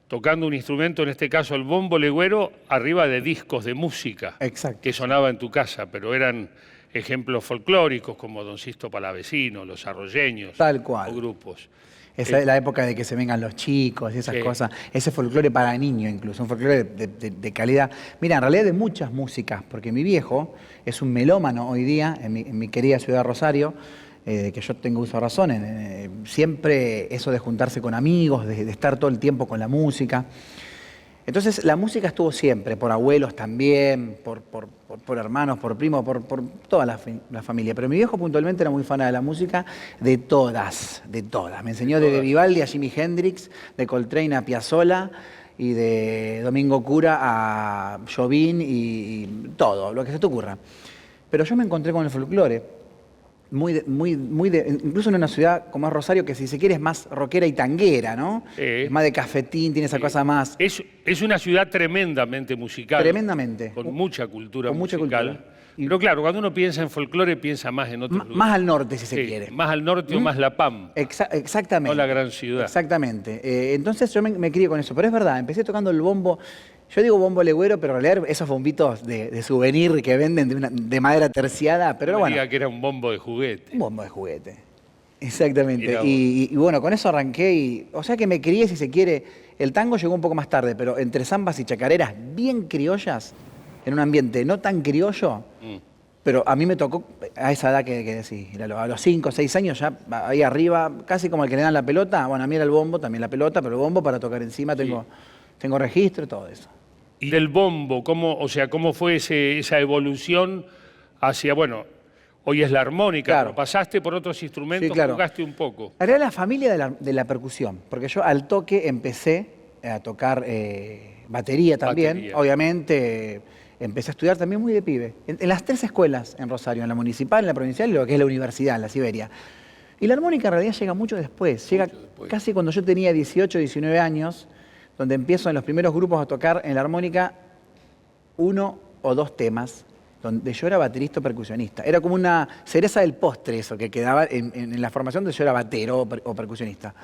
Speaker 1: tocando un instrumento, en este caso el bombo legüero, arriba de discos de música.
Speaker 3: Exacto.
Speaker 1: Que sonaba en tu casa, pero eran ejemplos folclóricos como Don Sisto Palavecino, Los Arroyeños.
Speaker 3: Tal cual.
Speaker 1: O grupos.
Speaker 3: Esa es la época de que se vengan los chicos y esas
Speaker 1: Sí.
Speaker 3: cosas. Ese folclore para niños incluso, un folclore de calidad. Mira, en realidad de muchas músicas, porque mi viejo es un melómano hoy día en mi querida ciudad de Rosario, que yo tengo uso de razón, siempre eso de juntarse con amigos, de estar todo el tiempo con la música. Entonces la música estuvo siempre, por abuelos también, por hermanos, por primos, por toda la familia. Pero mi viejo puntualmente era muy fan de la música, de todas. Me enseñó desde Vivaldi a Jimi Hendrix, de Coltrane a Piazzolla y de Domingo Cura a Jobim y todo, lo que se te ocurra. Pero yo me encontré con el folclore. Incluso en una ciudad como es Rosario, que si se quiere es más rockera y tanguera, ¿no? Es más de cafetín, tiene esa cosa más.
Speaker 1: Es una ciudad tremendamente musical.
Speaker 3: Tremendamente.
Speaker 1: Con mucha cultura
Speaker 3: Con mucha
Speaker 1: musical.
Speaker 3: cultura.
Speaker 1: Pero claro, cuando uno piensa en folclore, piensa más en otros lugares.
Speaker 3: Más al norte, si se
Speaker 1: Sí,
Speaker 3: quiere.
Speaker 1: más al norte o más La Pampa.
Speaker 3: Exactamente.
Speaker 1: No la gran ciudad.
Speaker 3: Exactamente. Entonces yo me crié con eso. Pero es verdad, empecé tocando el bombo. Yo digo bombo legüero, pero en realidad esos bombitos de souvenir que venden de madera terciada. Pero
Speaker 1: No me
Speaker 3: bueno,
Speaker 1: diga que era un bombo de juguete.
Speaker 3: un bombo de juguete. Exactamente.
Speaker 1: Mirá vos.
Speaker 3: Y bueno, con eso arranqué. O sea que me crié, si se quiere. El tango llegó un poco más tarde, pero entre zambas y chacareras bien criollas, en un ambiente no tan criollo. Pero a mí me tocó a esa edad que decís, a los 5 o 6 años ya ahí arriba, casi como el que le dan la pelota. Bueno, a mí era el bombo, también la pelota, pero el bombo para tocar encima tengo registro y todo eso.
Speaker 1: Y del bombo, ¿cómo fue esa evolución hacia, bueno, hoy es la armónica,
Speaker 3: Claro.
Speaker 1: pero pasaste por otros instrumentos,
Speaker 3: Sí, claro.
Speaker 1: jugaste un poco?
Speaker 3: Era la familia de la percusión, porque yo al toque empecé a tocar batería también,
Speaker 1: Batería.
Speaker 3: obviamente. Empecé a estudiar también muy de pibe. En las 3 escuelas en Rosario, en la municipal, en la provincial y lo que es la universidad, en la Siberia. Y la armónica en realidad llega mucho después. Llega casi cuando yo tenía 18, 19 años, donde empiezo en los primeros grupos a tocar en la armónica 1 o 2 temas, donde yo era baterista o percusionista. Era como una cereza del postre eso, que quedaba en la formación donde yo era batero o percusionista.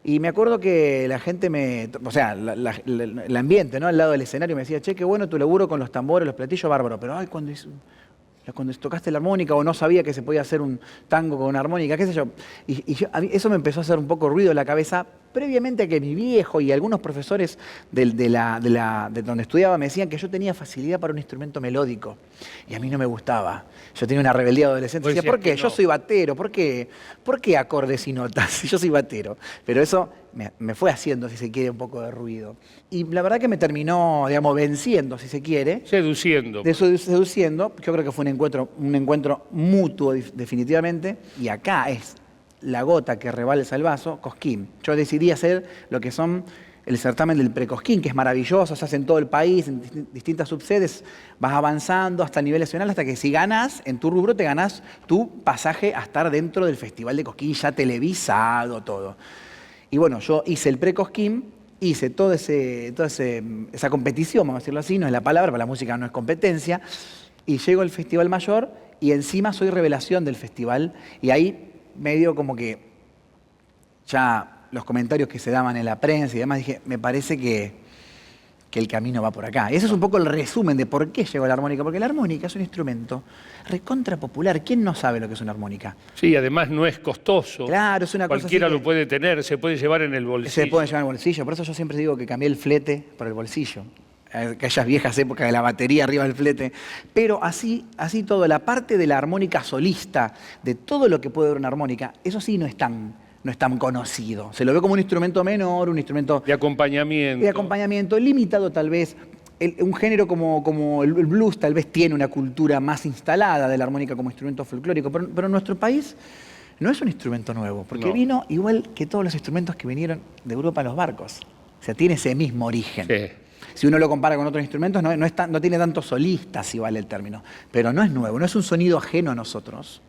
Speaker 3: Y me acuerdo que la gente el ambiente, ¿no? Al lado del escenario me decía, che, qué bueno tu laburo con los tambores, los platillos, bárbaro. Pero, ay, cuando tocaste la armónica o no sabía que se podía hacer un tango con una armónica, qué sé yo. A mí eso me empezó a hacer un poco ruido en la cabeza, previamente a que mi viejo y algunos profesores de donde estudiaba me decían que yo tenía facilidad para un instrumento melódico. Y a mí no me gustaba. Yo tenía una rebeldía adolescente.
Speaker 1: Vos
Speaker 3: Decía, ¿por
Speaker 1: decías
Speaker 3: qué?
Speaker 1: que
Speaker 3: Yo
Speaker 1: no.
Speaker 3: soy batero. ¿Por qué acordes y notas? Si yo soy batero. Pero eso me fue haciendo, si se quiere, un poco de ruido. Y la verdad que me terminó, digamos, venciendo, si se quiere.
Speaker 1: Seduciendo.
Speaker 3: Seduciendo, yo creo que fue un encuentro mutuo definitivamente, y acá es la gota que rebalsa el vaso, Cosquín. Yo decidí hacer lo que son el certamen del Precosquín, que es maravilloso, se hace en todo el país, en distintas subsedes, vas avanzando hasta el nivel nacional, hasta que si ganás, en tu rubro te ganás tu pasaje a estar dentro del Festival de Cosquín, ya televisado, todo. Y bueno, yo hice el Precosquín, hice toda esa competición, vamos a decirlo así, no es la palabra, porque la música no es competencia, y llego al Festival Mayor y encima soy revelación del festival, y ahí medio como que ya los comentarios que se daban en la prensa y demás, dije, me parece que el camino va por acá. Y ese es un poco el resumen de por qué llegó la armónica, porque la armónica es un instrumento recontra popular. ¿Quién no sabe lo que es una armónica?
Speaker 1: Sí, además no es costoso.
Speaker 3: Claro, es una cosa
Speaker 1: Cualquiera
Speaker 3: así que
Speaker 1: lo puede tener, se puede llevar en el bolsillo.
Speaker 3: se puede llevar en el bolsillo. Por eso yo siempre digo que cambié el flete por el bolsillo. Aquellas viejas épocas de la batería arriba del flete. Pero así todo, la parte de la armónica solista, de todo lo que puede ver una armónica, eso sí no es tan conocido. Se lo ve como un instrumento menor, un instrumento
Speaker 1: De acompañamiento.
Speaker 3: limitado tal vez. Un género como el blues tal vez tiene una cultura más instalada de la armónica como instrumento folclórico, pero en nuestro país no es un instrumento nuevo, porque
Speaker 1: No.
Speaker 3: vino igual que todos los instrumentos que vinieron de Europa en los barcos. O sea, tiene ese mismo origen.
Speaker 1: Sí.
Speaker 3: Si uno lo compara con otros instrumentos, no tiene tantos solistas, si vale el término. Pero no es nuevo, no es un sonido ajeno a nosotros.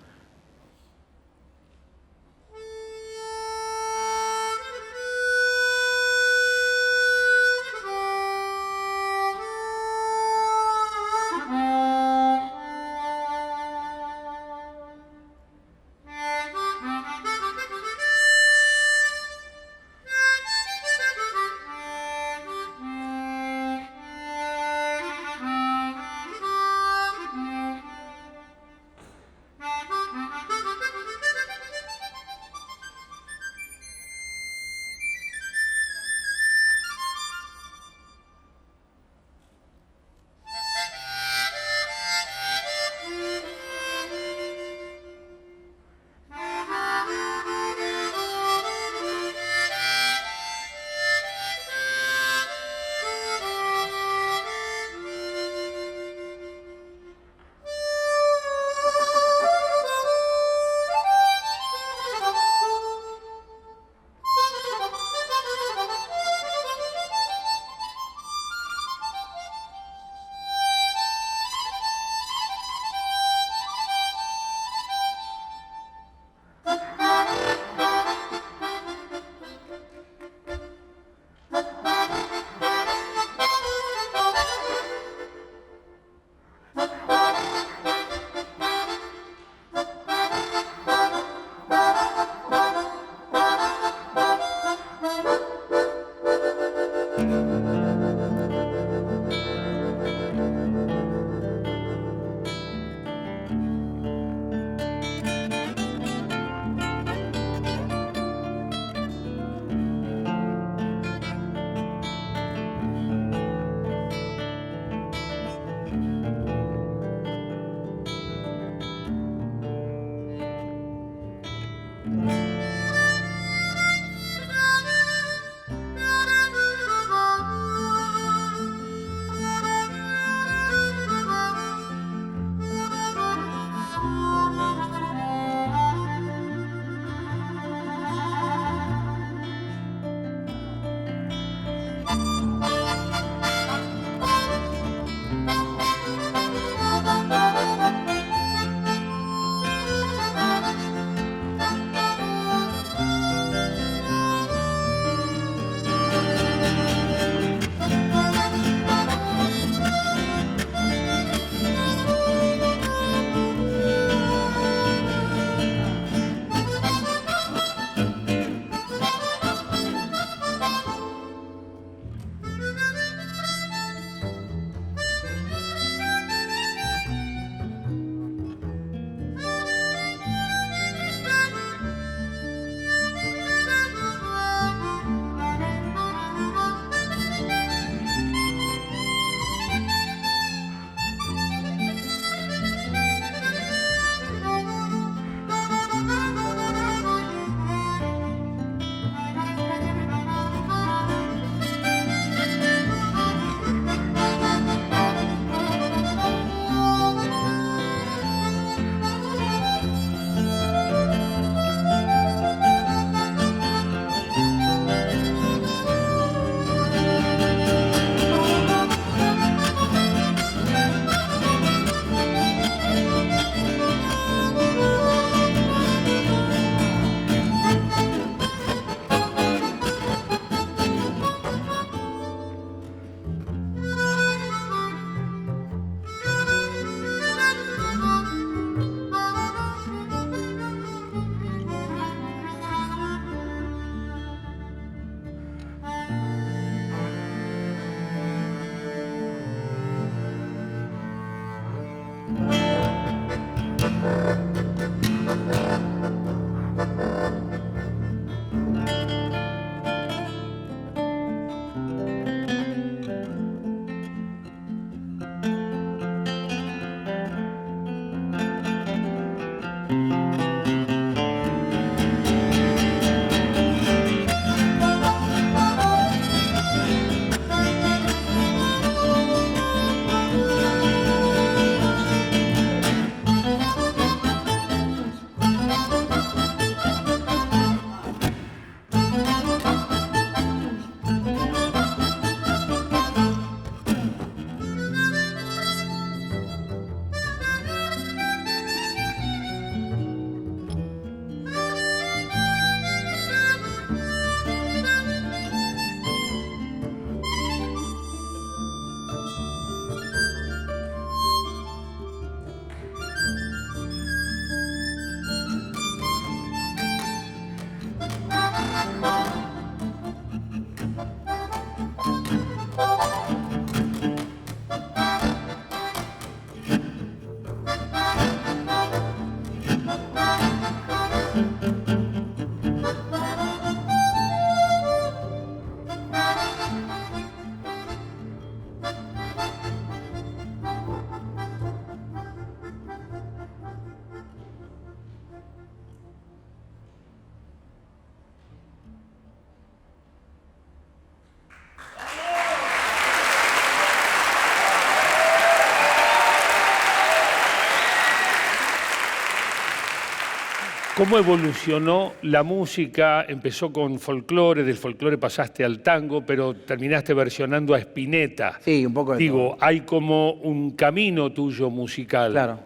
Speaker 1: ¿Cómo evolucionó la música? Empezó con folclore, del folclore pasaste al tango, pero terminaste versionando a Spinetta.
Speaker 3: Sí, un poco de
Speaker 1: Digo,
Speaker 3: todo.
Speaker 1: hay como un camino tuyo musical.
Speaker 3: Claro.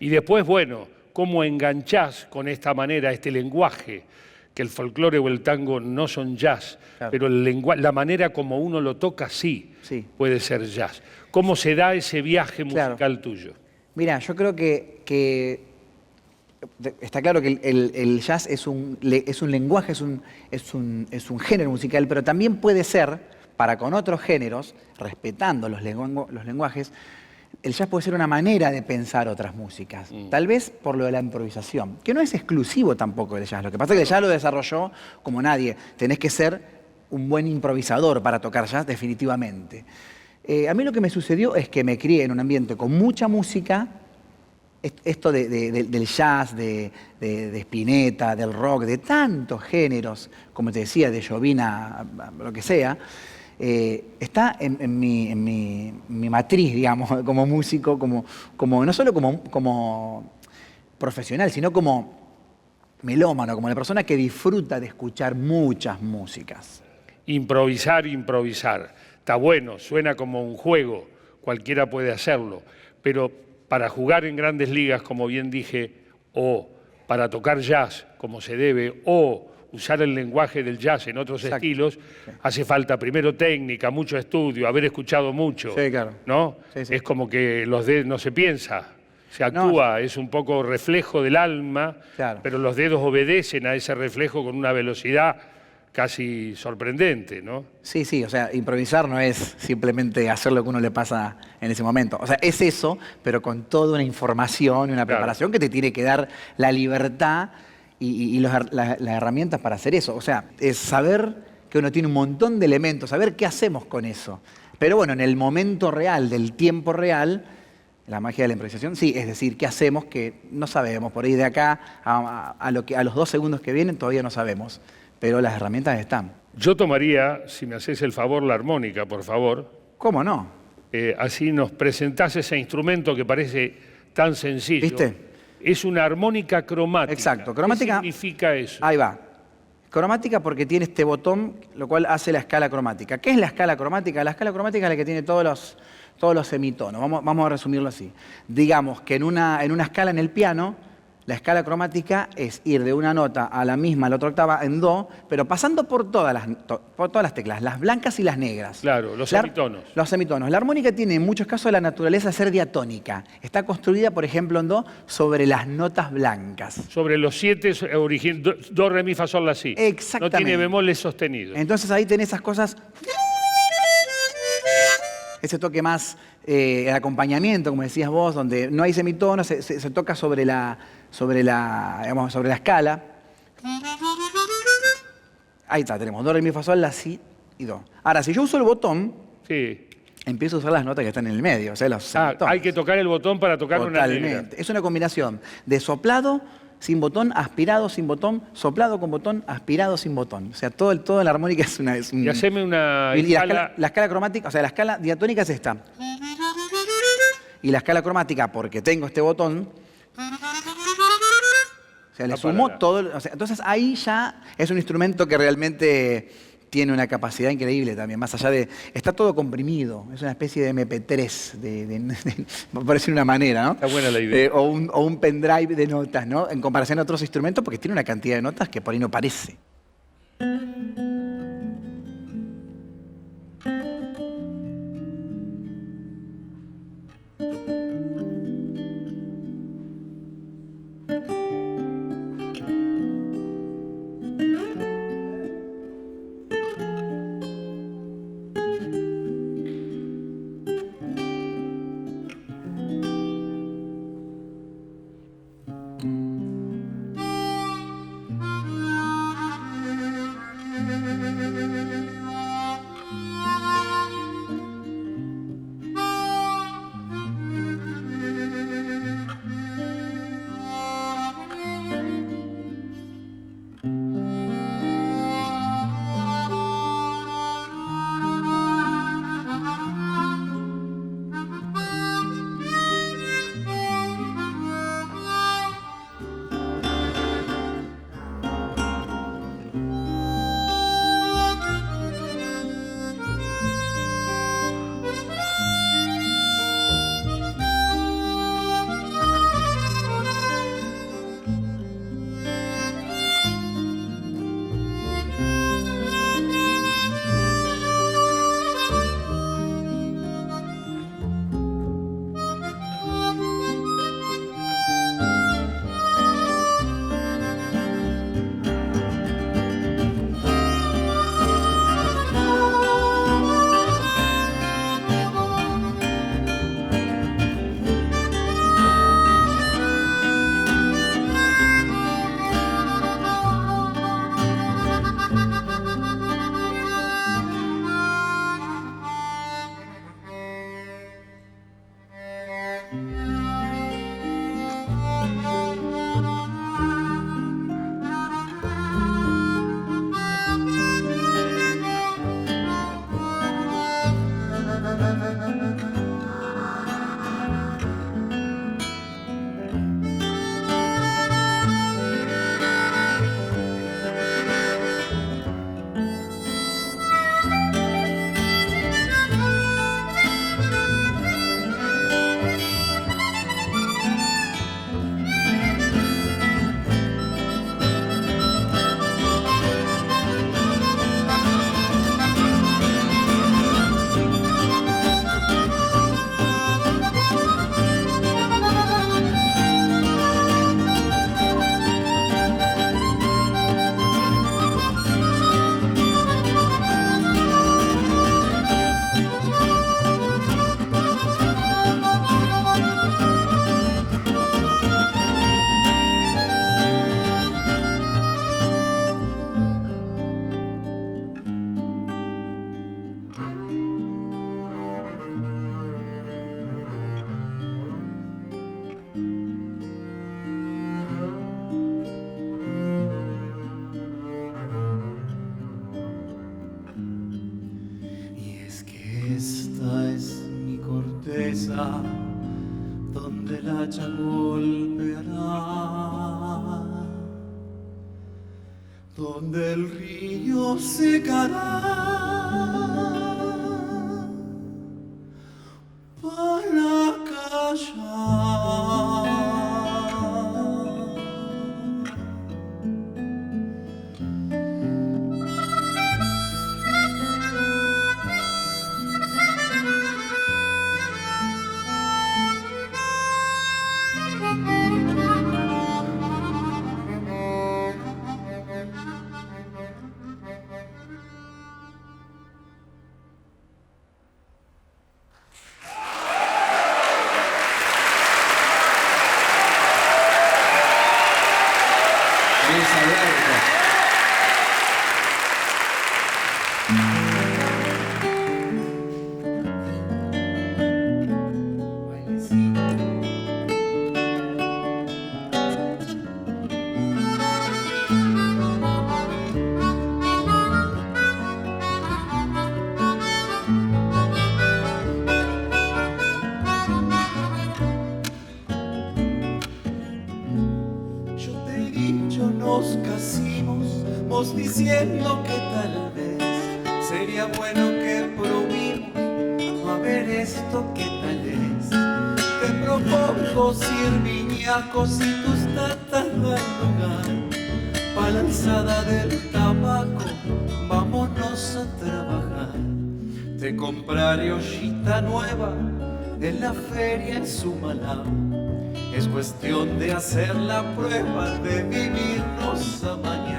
Speaker 1: Y después, bueno, ¿cómo enganchás con esta manera, este lenguaje? Que el folclore o el tango no son jazz,
Speaker 3: Claro.
Speaker 1: pero la manera como uno lo toca sí,
Speaker 3: Sí.
Speaker 1: puede ser jazz. ¿Cómo se da ese viaje
Speaker 3: Claro.
Speaker 1: musical tuyo?
Speaker 3: Mira, yo creo que está claro que el jazz es un lenguaje, es un género musical, pero también puede ser, para con otros géneros, respetando los lenguajes, el jazz puede ser una manera de pensar otras músicas. Tal vez por lo de la improvisación, que no es exclusivo tampoco del jazz. Lo que pasa es que el jazz lo desarrolló como nadie. Tenés que ser un buen improvisador para tocar jazz, definitivamente. A mí lo que me sucedió es que me crié en un ambiente con mucha música. Esto del jazz, de Spinetta, del rock, de tantos géneros, como te decía, de Jovina, lo que sea, está en mi matriz, digamos, como músico, no solo como profesional, sino como melómano, como la persona que disfruta de escuchar muchas músicas.
Speaker 1: Improvisar, improvisar. Está bueno, suena como un juego, cualquiera puede hacerlo, pero para jugar en grandes ligas, como bien dije, o para tocar jazz como se debe, o usar el lenguaje del jazz en otros
Speaker 3: Exacto.
Speaker 1: estilos, hace falta primero técnica, mucho estudio, haber escuchado mucho.
Speaker 3: Sí, claro.
Speaker 1: ¿No?
Speaker 3: Sí, sí.
Speaker 1: Es como que los dedos no se piensa, se actúa, es un poco reflejo del alma,
Speaker 3: Claro.
Speaker 1: pero los dedos obedecen a ese reflejo con una velocidad casi sorprendente, ¿no?
Speaker 3: Sí, sí, o sea, improvisar no es simplemente hacer lo que uno le pasa en ese momento. O sea, es eso, pero con toda una información y una preparación que te tiene que dar la libertad y las herramientas para hacer eso. O sea, es saber que uno tiene un montón de elementos, saber qué hacemos con eso. Pero bueno, en el momento real, del tiempo real, la magia de la improvisación, sí, es decir, qué hacemos que no sabemos. Por ahí de acá a los 2 segundos que vienen todavía no sabemos. Pero las herramientas están.
Speaker 1: Yo tomaría, si me haces el favor, la armónica, por favor.
Speaker 3: ¿Cómo no?
Speaker 1: Así nos presentás ese instrumento que parece tan sencillo.
Speaker 3: ¿Viste?
Speaker 1: Es una armónica cromática.
Speaker 3: Exacto, cromática.
Speaker 1: ¿Qué significa eso?
Speaker 3: Ahí va. Cromática porque tiene este botón, lo cual hace la escala cromática. ¿Qué es la escala cromática? La escala cromática es la que tiene todos los semitonos. Vamos a resumirlo así. Digamos que en una escala en el piano, la escala cromática es ir de una nota a la misma, a la otra octava, en do, pero pasando por todas las teclas, las blancas y las negras.
Speaker 1: Claro, los semitonos.
Speaker 3: Los semitonos. La armónica tiene en muchos casos la naturaleza de ser diatónica. Está construida, por ejemplo, en do, sobre las notas blancas.
Speaker 1: Sobre los 7 do, re, mi, fa, sol, la, si.
Speaker 3: Exactamente.
Speaker 1: No tiene bemoles sostenidos.
Speaker 3: Entonces ahí tenés esas cosas, ese toque más el acompañamiento, como decías vos, donde no hay semitonos, se toca sobre la escala. Ahí está, tenemos do, re, mi, fa, sol, la, si y do. Ahora, si yo uso el botón,
Speaker 1: Sí.
Speaker 3: empiezo a usar las notas que están en el medio, o sea, los semitonos.
Speaker 1: Hay que tocar el botón para tocar una negra.
Speaker 3: Totalmente. Es una combinación de soplado sin botón, aspirado sin botón, soplado con botón, aspirado sin botón. O sea, todo la armónica es un...
Speaker 1: Y haceme una
Speaker 3: Y
Speaker 1: escala.
Speaker 3: la escala cromática, o sea, la escala diatónica es esta. Y la escala cromática, porque tengo este botón, o sea, le sumo todo. O sea, entonces ahí ya es un instrumento que realmente tiene una capacidad increíble también, más allá de... Está todo comprimido, es una especie de MP3, por decir una manera, ¿no?
Speaker 1: Está buena la idea.
Speaker 3: O un pendrive de notas, ¿no? En comparación a otros instrumentos, porque tiene una cantidad de notas que por ahí no parece.
Speaker 7: tristeza donde el hacha golpeará, donde el río secará para callar. Nos casimos, vos diciendo que tal vez sería bueno que probemos a ver esto que tal es. Te propongo viñacos y tus tatas al lugar. Pa' la alzada del tabaco, vámonos a trabajar. Te compraré ollita nueva en la feria en Sumalá. Es cuestión de hacer la prueba de vivirnos a mañana.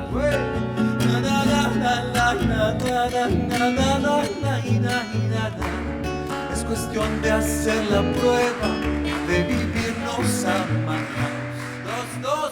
Speaker 7: Es cuestión de hacer la prueba de vivirnos a mañana. Dos.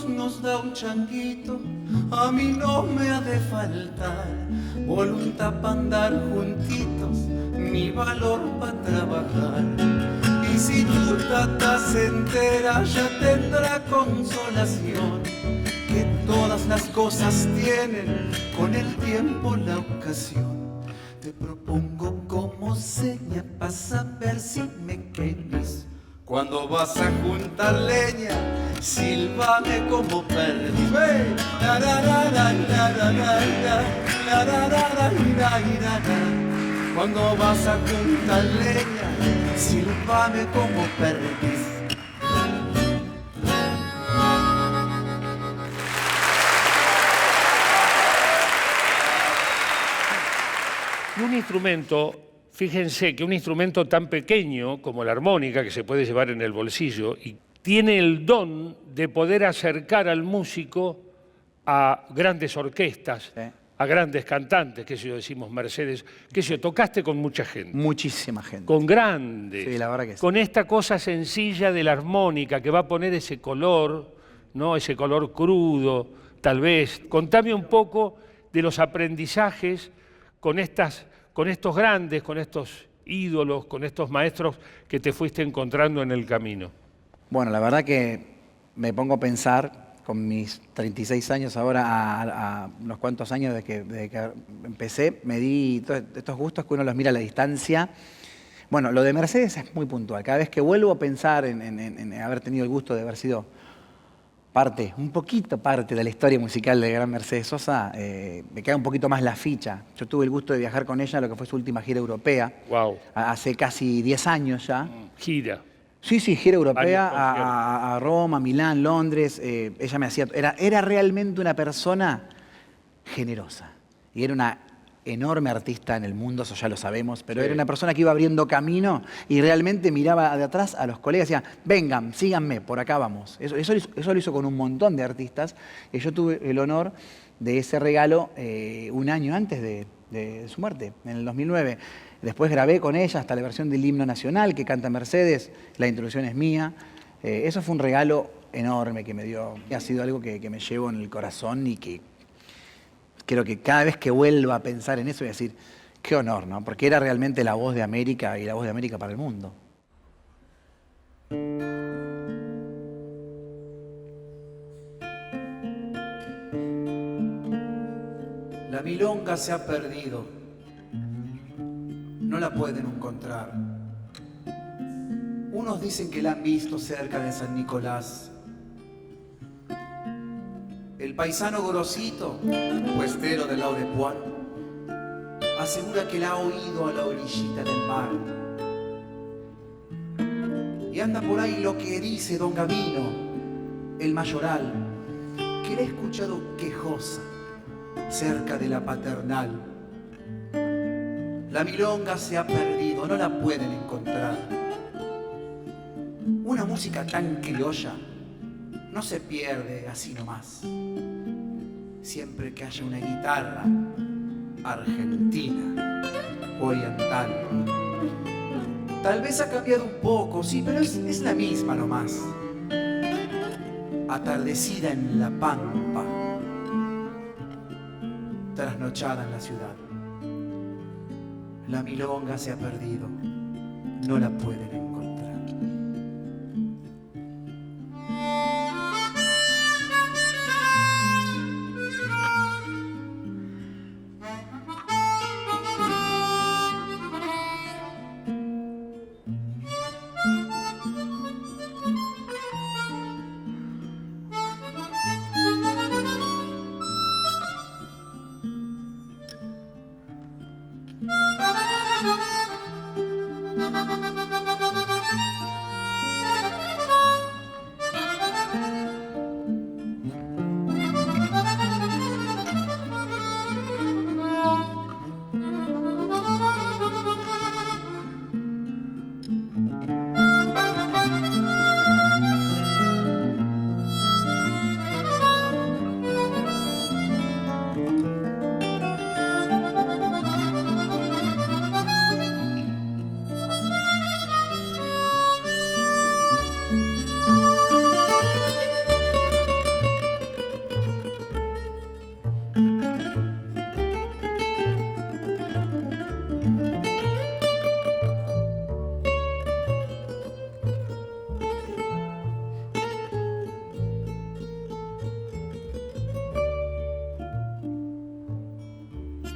Speaker 7: Nos da un changuito, a mí no me ha de faltar voluntad para andar juntitos, ni valor para trabajar. Y si tu tata se entera, ya tendrá consolación, que todas las cosas tienen con el tiempo la ocasión. Te propongo como seña para saber si me querés. Cuando vas a juntar leña, sílvame como perdí. Cuando vas a juntar leña, sílvame como perdí.
Speaker 1: Y un instrumento, fíjense que un instrumento tan pequeño como la armónica, que se puede llevar en el bolsillo, y tiene el don de poder acercar al músico a grandes orquestas,
Speaker 3: Sí.
Speaker 1: a grandes cantantes, que si yo decimos Mercedes, que si yo tocaste con mucha gente.
Speaker 3: Muchísima gente.
Speaker 1: Con grandes,
Speaker 3: Sí, la verdad que sí.
Speaker 1: con esta cosa sencilla de la armónica que va a poner ese color, ¿no? Ese color crudo, tal vez. Contame un poco de los aprendizajes con estos grandes, con estos ídolos, con estos maestros que te fuiste encontrando en el camino.
Speaker 3: Bueno, la verdad que me pongo a pensar, con mis 36 años ahora, a unos cuantos años desde que empecé, me di todos estos gustos que uno los mira a la distancia. Bueno, lo de Mercedes es muy puntual. Cada vez que vuelvo a pensar en haber tenido el gusto de haber sido parte, un poquito parte de la historia musical de gran Mercedes Sosa, me queda un poquito más la ficha. Yo tuve el gusto de viajar con ella a lo que fue su última gira europea.
Speaker 1: Wow.
Speaker 3: Hace casi 10 años ya.
Speaker 1: Gira.
Speaker 3: Sí, gira europea
Speaker 1: Varios conciertos.
Speaker 3: a Roma, Milán, Londres. Ella me hacía... Era realmente una persona generosa. Y era una enorme artista en el mundo, eso ya lo sabemos, pero
Speaker 1: Sí.
Speaker 3: era una persona que iba abriendo camino y realmente miraba de atrás a los colegas y decía, vengan, síganme, por acá vamos. Eso lo hizo con un montón de artistas. Y yo tuve el honor de ese regalo un año antes de su muerte, en el 2009. Después grabé con ella hasta la versión del himno nacional que canta Mercedes, la introducción es mía. Eso fue un regalo enorme que me dio. Ha sido algo que me llevo en el corazón y que creo que cada vez que vuelva a pensar en eso voy a decir, qué honor, ¿no? Porque era realmente la voz de América y la voz de América para el mundo.
Speaker 7: La milonga se ha perdido, no la pueden encontrar. Unos dicen que la han visto cerca de San Nicolás. El paisano Gorosito, puestero del lado de Puan, asegura que la ha oído a la orillita del mar. Y anda por ahí lo que dice don Gavino, el mayoral, que la ha escuchado quejosa cerca de la paternal. La milonga se ha perdido, no la pueden encontrar. Una música tan criolla no se pierde así nomás. Siempre que haya una guitarra argentina o oriental. Tal vez ha cambiado un poco, sí, pero es la misma nomás. Atardecida en la pampa, trasnochada en la ciudad. La milonga se ha perdido, no la pueden encontrar.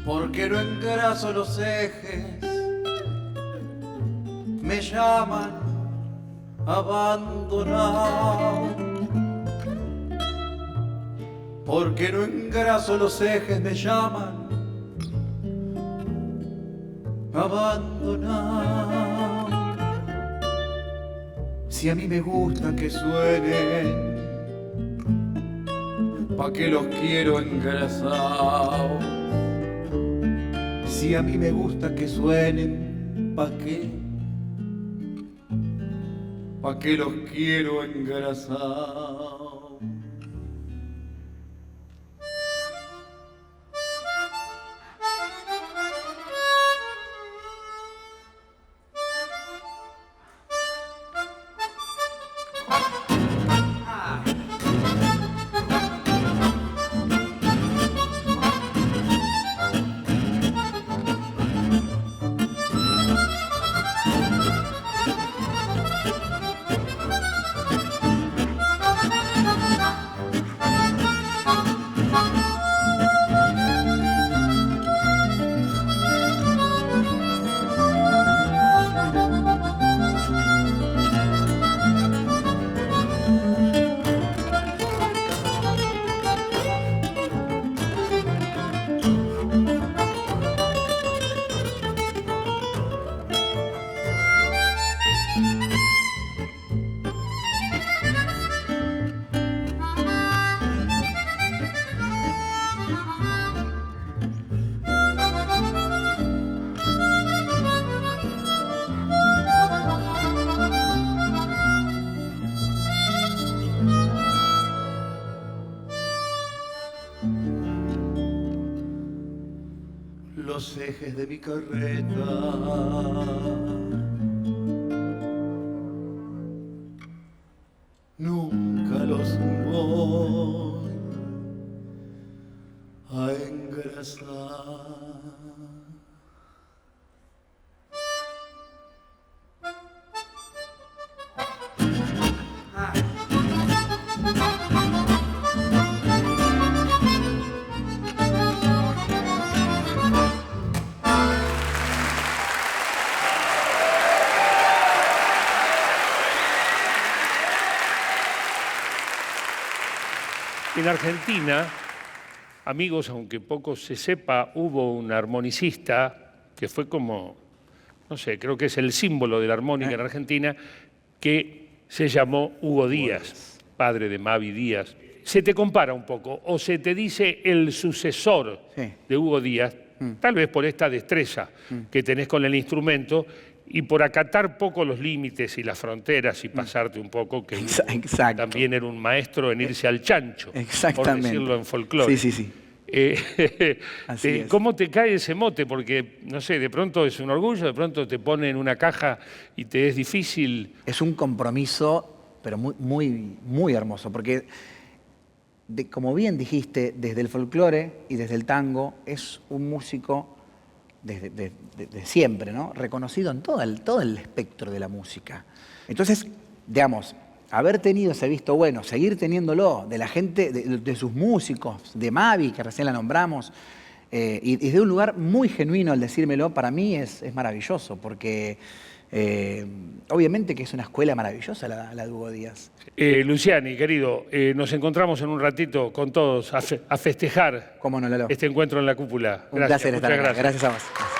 Speaker 7: Porque no engraso los ejes, me llaman abandonado. Porque no engraso los ejes, me llaman abandonado. Si a mí me gusta que suenen, ¿pa' qué los quiero engrasados? Si a mí me gusta que suenen, ¿pa' qué? ¿Pa' qué los quiero engrasados? los ejes de mi carreta. Nunca los voy a engrasar.
Speaker 1: En Argentina, amigos, aunque poco se sepa, hubo un armonicista que fue como, no sé, creo que es el símbolo de la armónica en Argentina, que se llamó Hugo Díaz, padre de Mavi Díaz. Se te compara un poco, o se te dice el sucesor de Hugo Díaz, tal vez por esta destreza que tenés con el instrumento, y por acatar poco los límites y las fronteras y pasarte un poco, que
Speaker 3: Exacto.
Speaker 1: también era un maestro en irse al chancho,
Speaker 3: Exactamente.
Speaker 1: por decirlo en folclore.
Speaker 3: Sí, sí, sí. Así es.
Speaker 1: ¿Cómo te cae ese mote? Porque, no sé, de pronto es un orgullo, de pronto te pone en una caja y te es difícil.
Speaker 3: Es un compromiso, pero muy, muy, muy hermoso, porque, como bien dijiste, desde el folclore y desde el tango, es un músico desde siempre, ¿no? Reconocido en todo el espectro de la música. Entonces, digamos, haber tenido ese visto bueno, seguir teniéndolo, de la gente, de sus músicos, de Mavi, que recién la nombramos, y desde un lugar muy genuino al decírmelo, para mí es maravilloso, porque obviamente que es una escuela maravillosa la de Hugo Díaz.
Speaker 1: Luciani, querido, nos encontramos en un ratito con todos a festejar
Speaker 3: ¿Cómo no, Lalo?
Speaker 1: este encuentro en la cúpula.
Speaker 3: Un placer estar acá.
Speaker 1: Muchas gracias.
Speaker 3: Gracias a vos.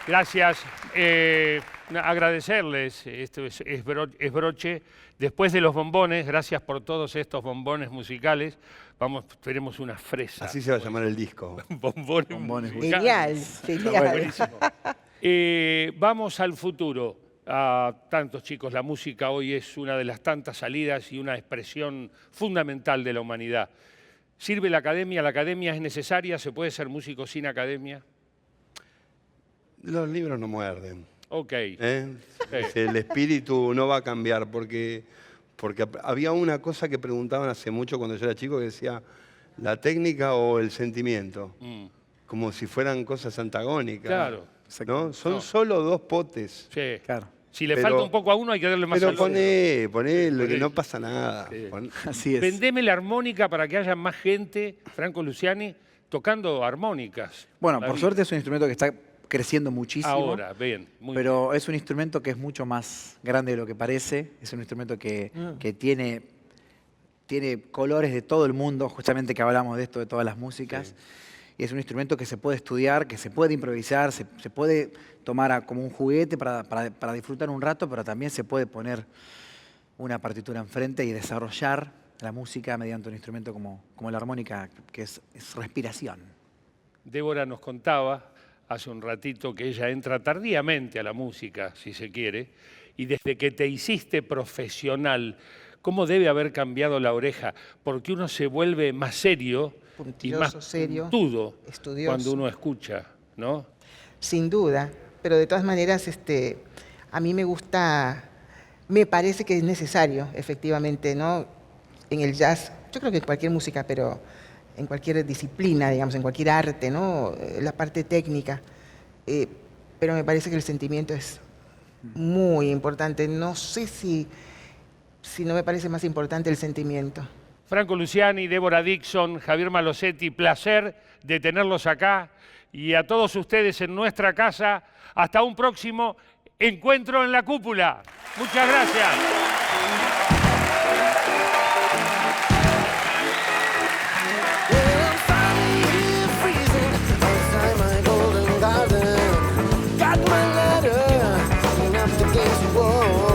Speaker 1: Gracias. Agradecerles, esto es broche. Después de los bombones, gracias por todos estos bombones musicales. Tenemos una fresa.
Speaker 2: Así se va a llamar el disco.
Speaker 1: Bombones musicales.
Speaker 4: Genial, genial.
Speaker 1: Buenísimo. Vamos al futuro. A tantos chicos, la música hoy es una de las tantas salidas y una expresión fundamental de la humanidad. ¿Sirve la academia? ¿La academia es necesaria? ¿Se puede ser músico sin academia?
Speaker 2: Los libros no muerden.
Speaker 1: Ok.
Speaker 2: El espíritu no va a cambiar porque había una cosa que preguntaban hace mucho cuando yo era chico que decía, ¿la técnica o el sentimiento? Como si fueran cosas antagónicas.
Speaker 1: Claro.
Speaker 2: ¿No? Son solo dos potes.
Speaker 1: Sí.
Speaker 3: Claro.
Speaker 1: Si le falta un poco a uno hay que darle más al
Speaker 2: Pero
Speaker 1: otro.
Speaker 2: poné lo que no pasa nada.
Speaker 1: Sí.
Speaker 3: Así es.
Speaker 1: Vendeme la armónica para que haya más gente, Franco Luciani, tocando armónicas.
Speaker 3: Bueno,
Speaker 1: La
Speaker 3: por
Speaker 1: vida.
Speaker 3: suerte es un instrumento que está creciendo muchísimo.
Speaker 1: Ahora, bien. Muy
Speaker 3: Pero es un instrumento que es mucho más grande de lo que parece. Es un instrumento que tiene colores de todo el mundo, justamente que hablamos de esto, de todas las músicas.
Speaker 2: Sí.
Speaker 3: Y es un instrumento que se puede estudiar, que se puede improvisar, se puede tomar como un juguete para disfrutar un rato, pero también se puede poner una partitura enfrente y desarrollar la música mediante un instrumento como la armónica, que es respiración.
Speaker 1: Débora nos contaba hace un ratito que ella entra tardíamente a la música, si se quiere, y desde que te hiciste profesional, ¿cómo debe haber cambiado la oreja? Porque uno se vuelve más serio y
Speaker 4: Puntilloso,
Speaker 1: más
Speaker 4: serio,
Speaker 1: puntudo
Speaker 4: estudioso.
Speaker 1: cuando uno escucha, ¿no?
Speaker 4: Sin duda, pero de todas maneras a mí me parece que es necesario, efectivamente, ¿no? En el jazz, yo creo que en cualquier música, pero en cualquier disciplina, digamos, en cualquier arte, ¿no? La parte técnica. Pero me parece que el sentimiento es muy importante. No sé si no me parece más importante el sentimiento.
Speaker 1: Franco Luciani, Débora Dixon, Javier Malosetti, placer de tenerlos acá. Y a todos ustedes en nuestra casa, hasta un próximo encuentro en la cúpula. Muchas gracias.
Speaker 6: Got my letter, up against the wall.